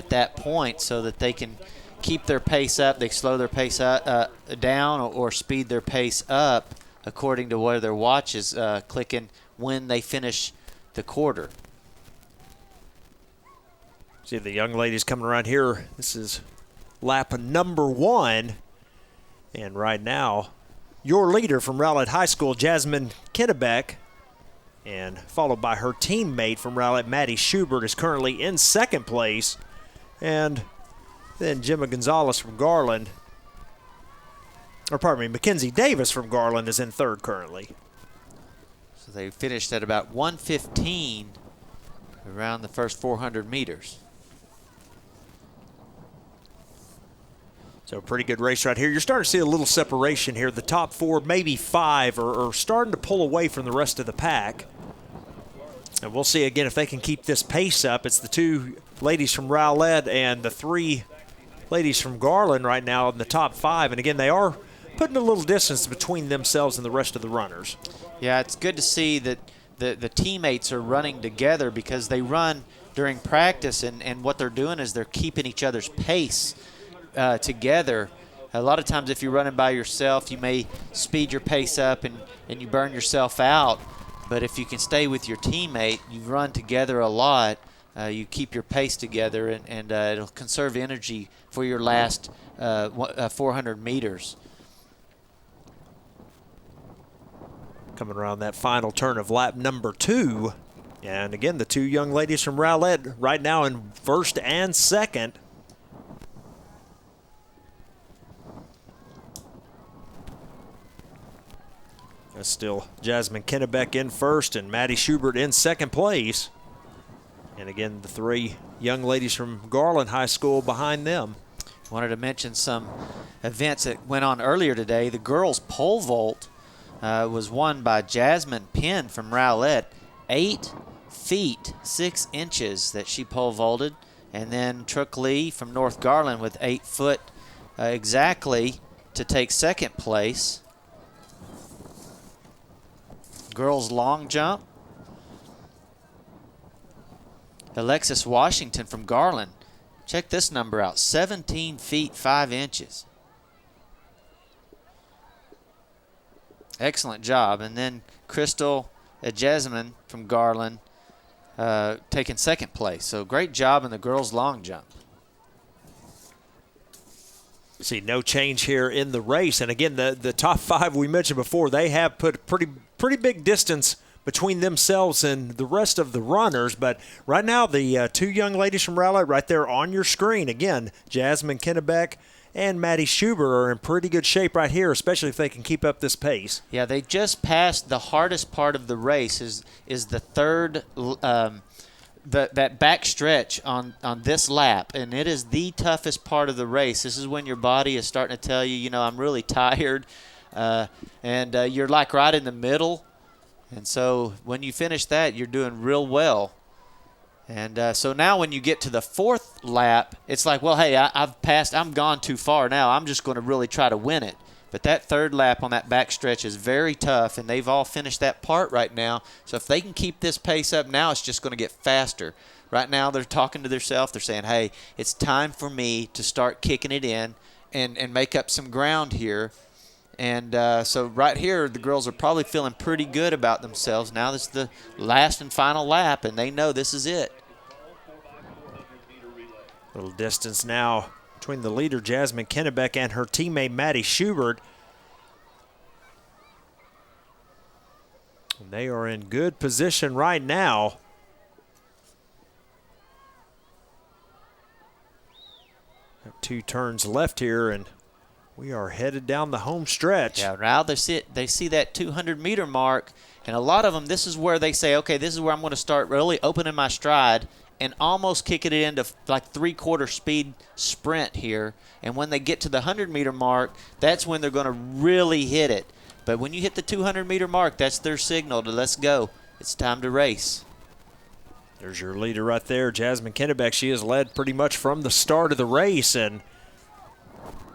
that point so that they can keep their pace up. They slow their pace down or speed their pace up according to where their watch is clicking when they finish the quarter. See the young ladies coming around here. This is lap number 1. And right now, your leader from Rowlett High School, Jasmine Kennebeck, and followed by her teammate from Rowlett, Maddie Schubert, is currently in second place. And then Gemma Gonzalez from Garland, or pardon me, Mackenzie Davis from Garland is in third currently. So they finished at about 1:15 around the first 400 meters. So pretty good race right here. You're starting to see a little separation here. The top 4, maybe 5, are starting to pull away from the rest of the pack. And we'll see again if they can keep this pace up. It's the 2 ladies from Rowlett and the 3 ladies from Garland right now in the top 5. And again, they are putting a little distance between themselves and the rest of the runners. Yeah, it's good to see that the teammates are running together because they run during practice, and what they're doing is they're keeping each other's pace together. A lot of times if you're running by yourself, you may speed your pace up and you burn yourself out. But if you can stay with your teammate, you run together a lot, you keep your pace together, and it'll conserve energy for your last 400 meters. Coming around that final turn of lap number 2. And again, the 2 young ladies from Rowlett right now in first and second. That's still Jasmine Kennebeck in first and Maddie Schubert in second place. And again, the 3 young ladies from Garland High School behind them. Wanted to mention some events that went on earlier today. The girls' pole vault was won by Jasmine Penn from Rowlett. 8 feet 6 inches that she pole vaulted. And then Truck Lee from North Garland with 8 foot exactly to take second place. Girls long jump. Alexis Washington from Garland. Check this number out, 17 feet 5 inches. Excellent job. And then Crystal Jasmine from Garland taking second place. So great job in the girls long jump. See, no change here in the race. And again, the top 5 we mentioned before, they have put pretty big distance between themselves and the rest of the runners. But right now, the 2 young ladies from Rowlett right there on your screen. Again, Jasmine Kennebeck and Maddie Schubert are in pretty good shape right here, especially if they can keep up this pace. Yeah, they just passed the hardest part of the race is the third that back stretch on this lap, and it is the toughest part of the race. This is when your body is starting to tell you, I'm really tired, and you're like right in the middle. And so when you finish that, you're doing real well. And so now when you get to the 4th lap, it's like, well, hey, I've passed. I'm gone too far now. I'm just going to really try to win it. But that 3rd lap on that back stretch is very tough, and they've all finished that part right now. So if they can keep this pace up now, it's just going to get faster. Right now they're talking to themselves. They're saying, hey, it's time for me to start kicking it in and make up some ground here. And so right here, the girls are probably feeling pretty good about themselves. Now this is the last and final lap, and they know this is it. Little distance now between the leader, Jasmine Kennebeck, and her teammate, Maddie Schubert. And they are in good position right now. Have 2 turns left here, and we are headed down the home stretch. Yeah, now they see that 200-meter mark, and a lot of them, this is where they say, okay, this is where I'm going to start really opening my stride and almost kicking it into like 3/4 speed sprint here. And when they get to the 100-meter mark, that's when they're going to really hit it. But when you hit the 200-meter mark, that's their signal to let's go. It's time to race. There's your leader right there, Jasmine Kennebeck. She has led pretty much from the start of the race, and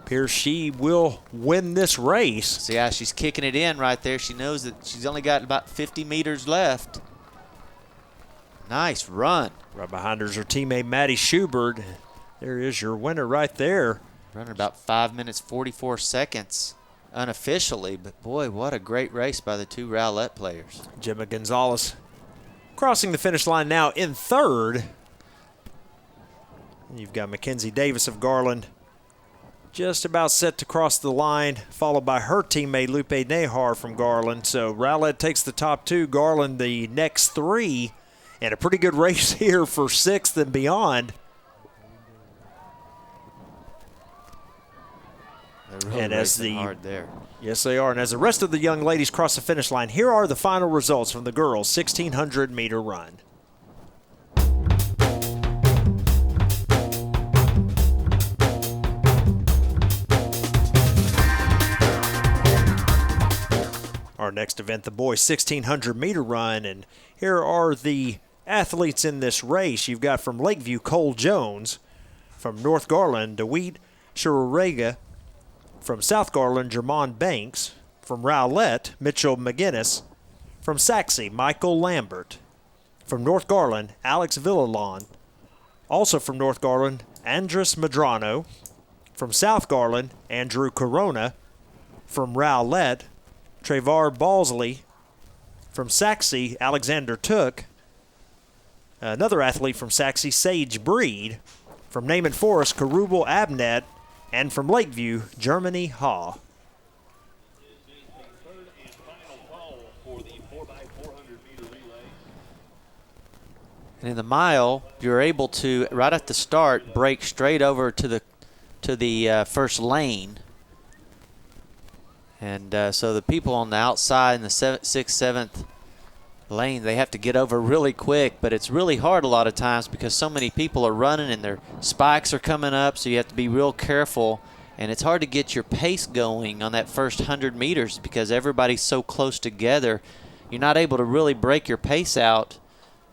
appears she will win this race. See how she's kicking it in right there. She knows that she's only got about 50 meters left. Nice run. Right behind her is her teammate Maddie Schubert. There is your winner right there. Running about 5 minutes, 44 seconds unofficially, but boy, what a great race by the two Rowlett players. Gemma Gonzalez crossing the finish line now in third. You've got Mackenzie Davis of Garland just about set to cross the line, followed by her teammate Lupe Nehar from Garland. So Rowlett takes the top two, Garland the next three, and a pretty good race here for sixth and beyond. They're really racing hard there. Yes, they are. And as the rest of the young ladies cross the finish line, here are the final results from the girls' 1,600-meter run. Our next event, the boys' 1,600-meter run, and here are the athletes in this race. You've got from Lakeview, Cole Jones. From North Garland, DeWeet Shirorega. From South Garland, Jermon Banks. From Rowlett, Mitchell McGinnis. From Saxe, Michael Lambert. From North Garland, Alex Villalon. Also from North Garland, Andres Medrano. From South Garland, Andrew Corona. From Rowlett, Trevar Balsley. From Saxe, Alexander Took. Another athlete from Saxe, Sage Breed. From Naaman Forest, Karubal Abnet. And from Lakeview, Germany Ha. And in the mile, you're able to, right at the start, break straight over to the first lane. And so the people on the outside in the 6th, 7th lane, they have to get over really quick, but it's really hard a lot of times because so many people are running and their spikes are coming up, so you have to be real careful. And it's hard to get your pace going on that first 100 meters because everybody's so close together. You're not able to really break your pace out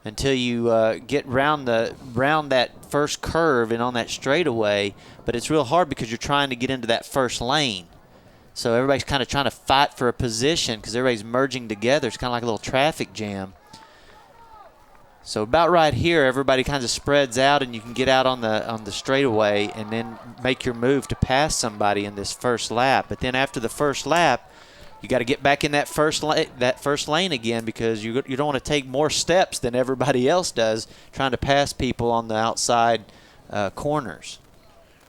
until you get round that first curve and on that straightaway. But it's real hard because you're trying to get into that first lane. So everybody's kind of trying to fight for a position because everybody's merging together. It's kind of like a little traffic jam. So about right here, everybody kind of spreads out, and you can get out on the straightaway and then make your move to pass somebody in this first lap. But then after the first lap, you got to get back in that first lane again because you don't want to take more steps than everybody else does trying to pass people on the outside corners.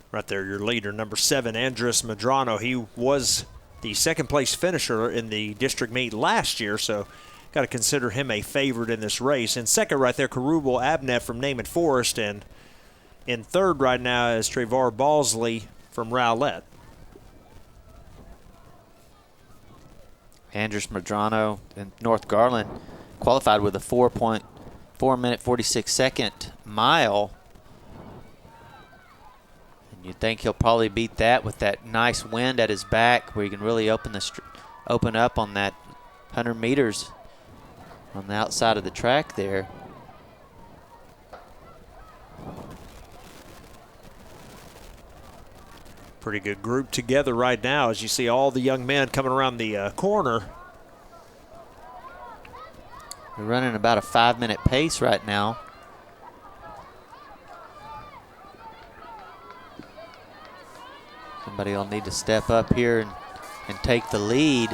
Right there, your leader, number 7, Andres Medrano. He was the second-place finisher in the district meet last year, so got to consider him a favorite in this race. And second right there, Karubal Abnet from Naaman Forest. And in third right now is Trevar Balsley from Rowlett. Andres Medrano in North Garland qualified with a 4 minute 46 second mile. And you'd think he'll probably beat that with that nice wind at his back where he can really open up on that 100 meters on the outside of the track there. Pretty good group together right now as you see all the young men coming around the corner. We're running about a 5 minute pace right now. Somebody will need to step up here and take the lead.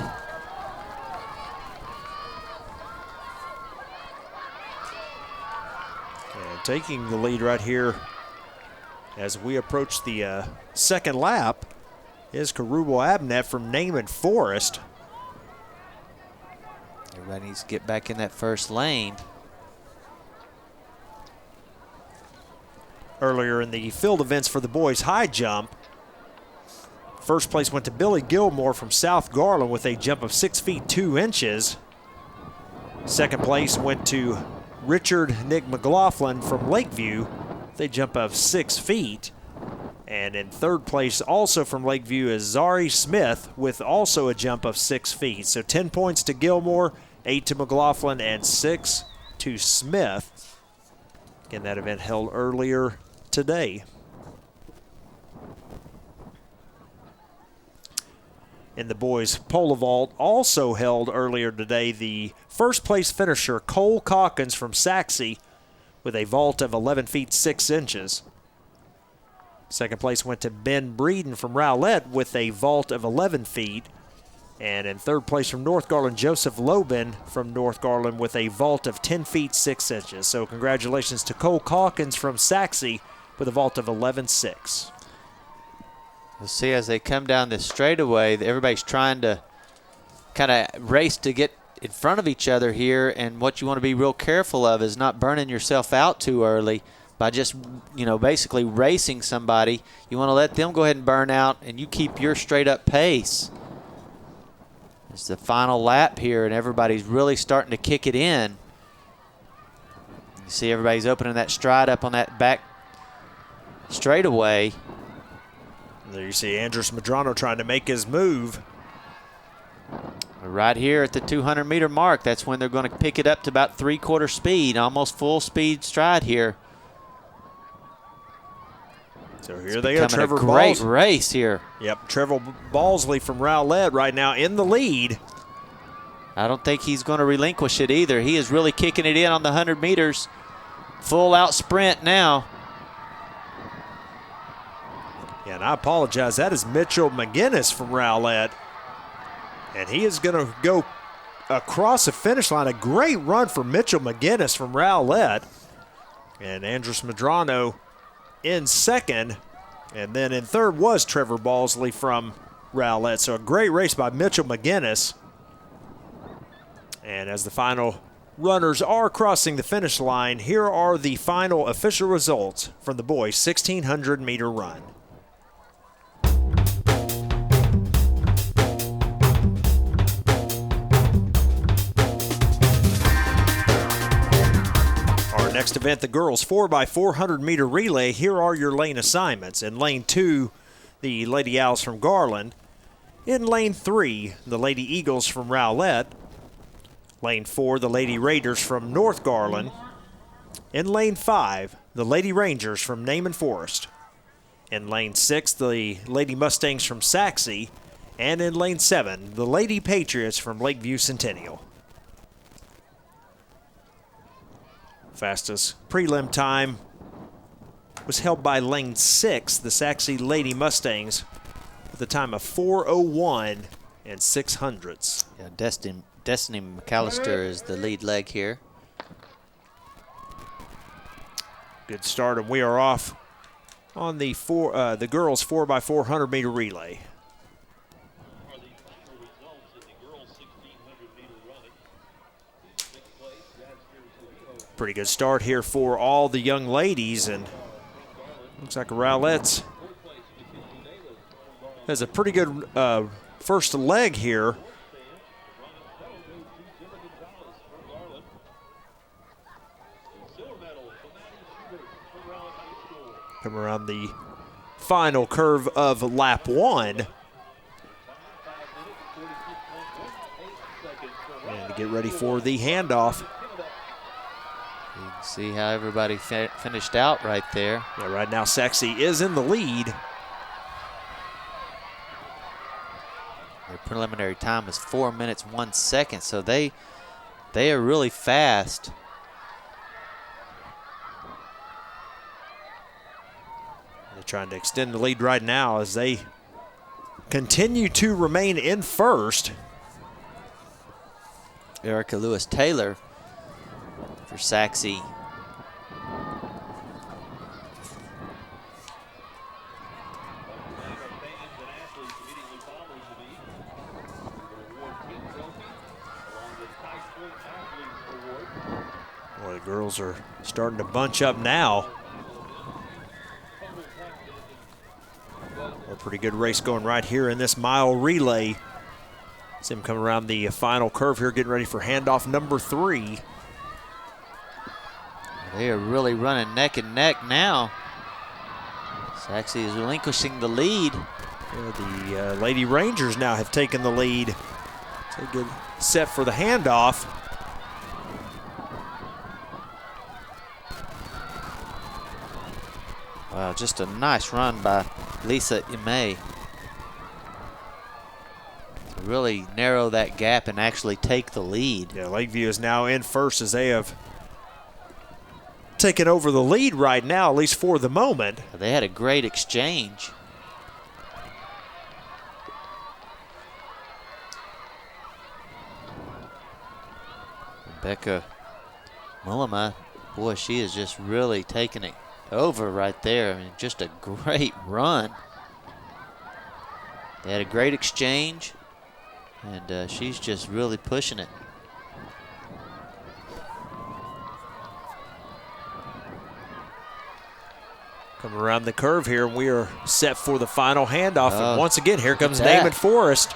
And taking the lead right here as we approach the second lap is Karubal Abnet from Naaman Forest. Everybody needs to get back in that first lane. Earlier in the field events for the boys high jump, first place went to Billy Gilmore from South Garland with a jump of 6 feet 2 inches. Second place went to Richard Nick McLaughlin from Lakeview with a jump of 6 feet. And in third place, also from Lakeview, is Zari Smith with also a jump of 6 feet. So 10 points to Gilmore, 8 to McLaughlin, and 6 to Smith. Again, that event held earlier today. In the boys' pole vault, also held earlier today, the first place finisher, Cole Calkins from Saxe, with a vault of 11 feet 6 inches. Second place went to Ben Breeden from Rowlett with a vault of 11 feet. And in third place from North Garland, Joseph Lobin from North Garland with a vault of 10 feet 6 inches. So congratulations to Cole Calkins from Saxe with a vault of 11.6. You'll see as they come down this straightaway, everybody's trying to kind of race to get in front of each other here, and what you want to be real careful of is not burning yourself out too early by just, basically racing somebody. You want to let them go ahead and burn out, and you keep your straight up pace. It's the final lap here, and everybody's really starting to kick it in. You see everybody's opening that stride up on that back straightaway. There you see Andres Medrano trying to make his move. Right here at the 200-meter mark, that's when they're going to pick it up to about 3/4 speed, almost full speed stride here. So here they are, Trevor. Trevor Great Balsley. race here. Yep, Trevor Balsley from Rowlett right now in the lead. I don't think he's going to relinquish it either. He is really kicking it in on the 100 meters. Full out sprint now. Yeah, and I apologize. That is Mitchell McGinnis from Rowlett. And he is going to go across the finish line. A great run for Mitchell McGinnis from Rowlett. And Andres Medrano in second. And then in third was Trevor Balsley from Rowlett. So a great race by Mitchell McGinnis. And as the final runners are crossing the finish line, here are the final official results from the boys' 1,600-meter run. Next event, the girls 4x400-meter relay. Here are your lane assignments. In lane 2, the Lady Owls from Garland. In lane 3, the Lady Eagles from Rowlett. Lane 4, the Lady Raiders from North Garland. In lane 5, the Lady Rangers from Naaman Forest. In lane 6, the Lady Mustangs from Saxe. And in lane 7, the Lady Patriots from Lakeview Centennial. Fastest prelim time was held by lane 6, the Saxe Lady Mustangs, with a time of 4:01 and 6/100. Yeah, Destiny McAllister is the lead leg here. Good start, and we are off on the girls 4x400-meter relay. Pretty good start here for all the young ladies, and looks like Rowlett has a pretty good first leg here. Come around the final curve of lap 1. And to get ready for the handoff. You can see how everybody finished out right there. Yeah, right now Saxe is in the lead. Their preliminary time is 4 minutes 1 second, so they are really fast. They're trying to extend the lead right now as they continue to remain in first. Erica Lewis-Taylor for Saxe. Boy, the girls are starting to bunch up now. A pretty good race going right here in this mile relay. See them come around the final curve here, getting ready for handoff number 3. They are really running neck and neck now. Saxe is relinquishing the lead. Yeah, the Lady Rangers now have taken the lead. So good set for the handoff. Wow, just a nice run by Lisa Imay. really narrow that gap and actually take the lead. Yeah, Lakeview is now in first as they have taken over the lead right now, at least for the moment. They had a great exchange. Rebecca Mullema, boy, she is just really taking it over right there. I mean, just a great run. They had a great exchange, and she's just really pushing it. Coming around the curve here, and we are set for the final handoff. And once again, here comes that. Naaman Forrest.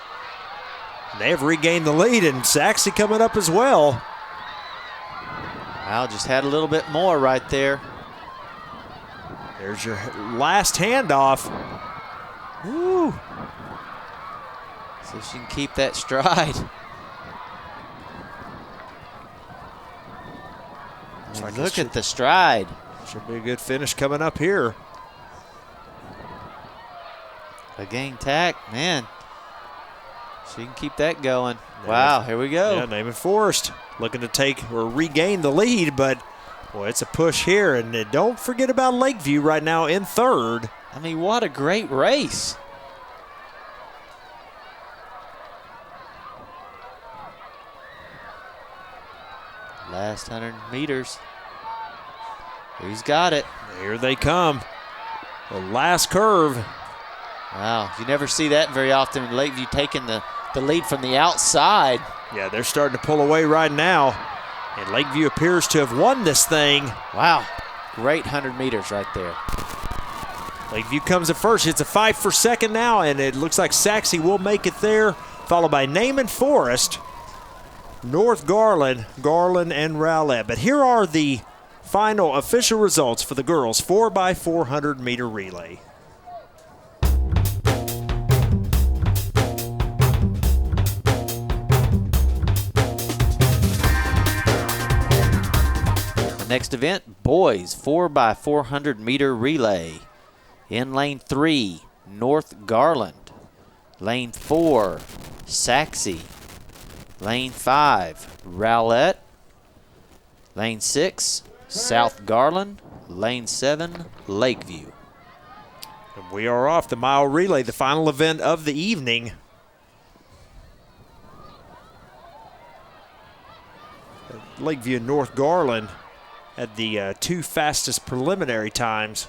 They have regained the lead, and Saxe coming up as well. Al just had a little bit more right there. There's your last handoff. Woo. So she can keep that stride. Like look at the stride. Should be a good finish coming up here. A gang tack, man. She can keep that going. Wow, here we go. Yeah, Naaman Forrest looking to take or regain the lead, but boy, it's a push here. And don't forget about Lakeview right now in third. I mean, what a great race. Last 100 meters. Who's got it? Here they come. The last curve. Wow, you never see that very often in Lakeview taking the lead from the outside. Yeah, they're starting to pull away right now. And Lakeview appears to have won this thing. Wow, great 100 meters right there. Lakeview comes at first. It's a fight for second now, and it looks like Saxe will make it there, followed by Naaman Forrest, North Garland, and Rowlett. But here are the final official results for the girls 4x400 meter relay. Next event, boys 4x400 meter relay. In lane 3, North Garland. Lane 4, Saxe. Lane 5, Rowlett. Lane 6, South Garland. Lane 7, Lakeview. And we are off the mile relay, the final event of the evening. Lakeview and North Garland had the two fastest preliminary times.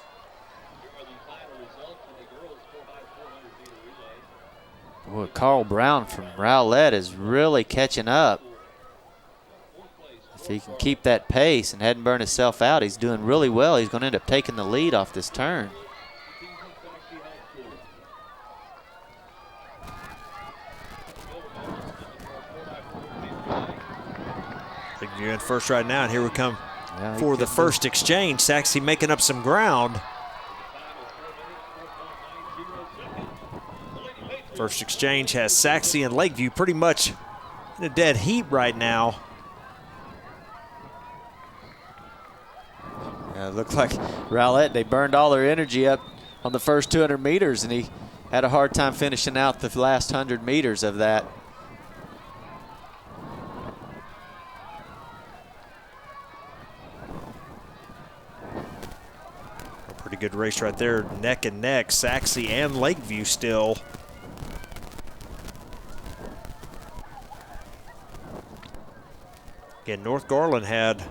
Boy, Carl Brown from Rowlett is really catching up. If he can keep that pace and hadn't burned himself out, he's doing really well. He's going to end up taking the lead off this turn. Lakeview in first right now, and here we come for the first exchange. Saxe making up some ground. First exchange has Saxe and Lakeview pretty much in a dead heat right now. Yeah, it looked like Rowlett, they burned all their energy up on the first 200 meters, and he had a hard time finishing out the last 100 meters of that. A pretty good race right there, neck and neck, Saxe and Lakeview still. Again, North Garland had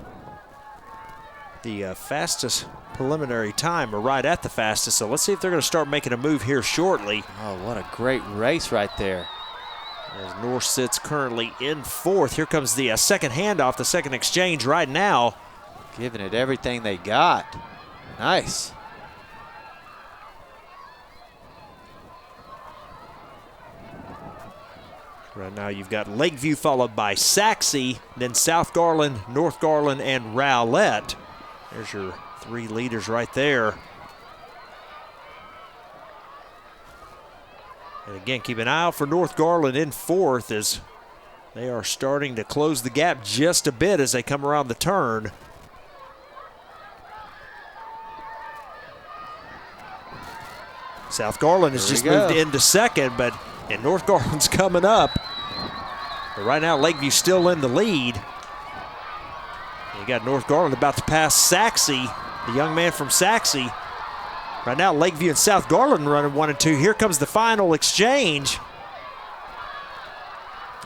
the fastest preliminary time, or right at the fastest, so let's see if they're going to start making a move here shortly. Oh, what a great race right there. As North sits currently in fourth. Here comes the second handoff, the second exchange right now. Giving it everything they got. Nice. Right now you've got Lakeview followed by Saxe, then South Garland, North Garland, and Rowlett. There's your three leaders right there. And again, keep an eye out for North Garland in fourth as they are starting to close the gap just a bit as they come around the turn. South Garland has just moved into second, but And North Garland's coming up. But right now, Lakeview still in the lead. You got North Garland about to pass Saxe, the young man from Saxe. Right now, Lakeview and South Garland running 1 and 2. Here comes the final exchange.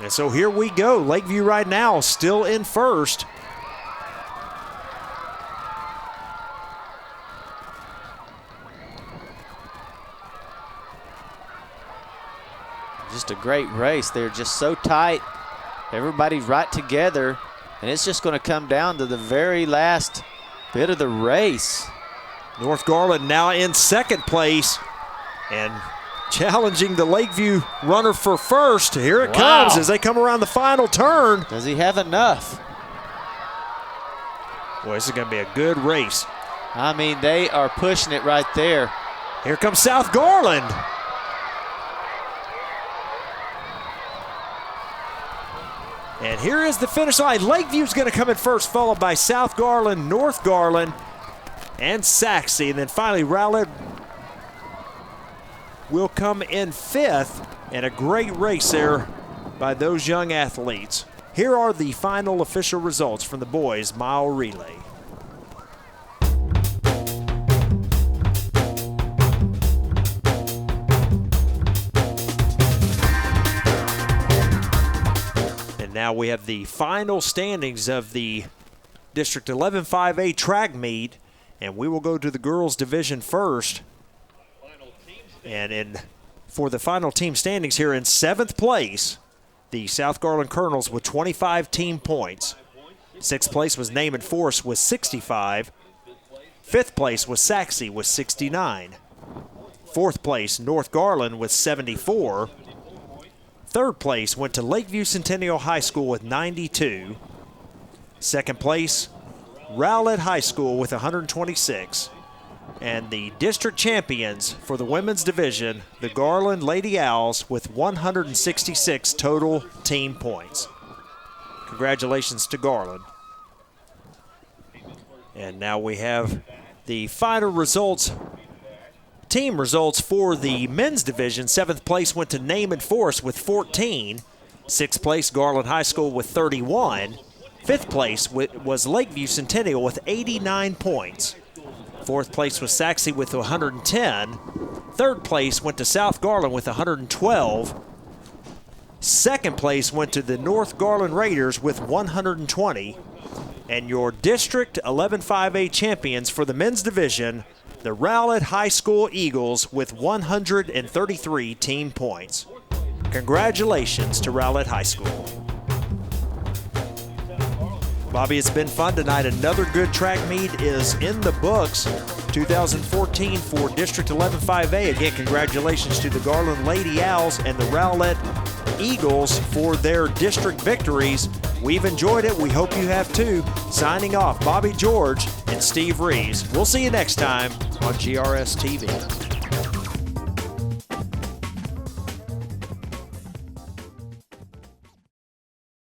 And so here we go. Lakeview right now still in first. Just a great race. They're just so tight. Everybody's right together. And it's just going to come down to the very last bit of the race. North Garland now in second place and challenging the Lakeview runner for first. Here it comes as they come around the final turn. Does he have enough? Boy, this is going to be a good race. I mean, they are pushing it right there. Here comes South Garland. And here is the finish line. Lakeview's going to come in first, followed by South Garland, North Garland, and Saxe. And then finally, Rowlett will come in fifth. And a great race there by those young athletes. Here are the final official results from the boys' mile relay. Now we have the final standings of the District 11 5A track meet, and we will go to the girls division first. And for the final team standings here in seventh place, the South Garland Colonels with 25 team points. Sixth place was Naaman Forest with 65. Fifth place was Saxe with 69. Fourth place, North Garland with 74. Third place went to Lakeview Centennial High School with 92. Second place, Rowlett High School with 126. And the district champions for the women's division, the Garland Lady Owls, with 166 total team points. Congratulations to Garland. And now we have the final results. Team results for the men's division. Seventh place went to Naaman Forest with 14. Sixth place, Garland High School with 31. Fifth place was Lakeview Centennial with 89 points. Fourth place was Saxe with 110. Third place went to South Garland with 112. Second place went to the North Garland Raiders with 120. And your District 11 5A champions for the men's division, the Rowlett High School Eagles with 133 team points. Congratulations to Rowlett High School. Bobby, it's been fun tonight. Another good track meet is in the books. 2014 for District 11 5A. Again, congratulations to the Garland Lady Owls and the Rowlett Eagles for their district victories. We've enjoyed it. We hope you have too. Signing off, Bobby George and Steve Rees. We'll see you next time on GRS TV.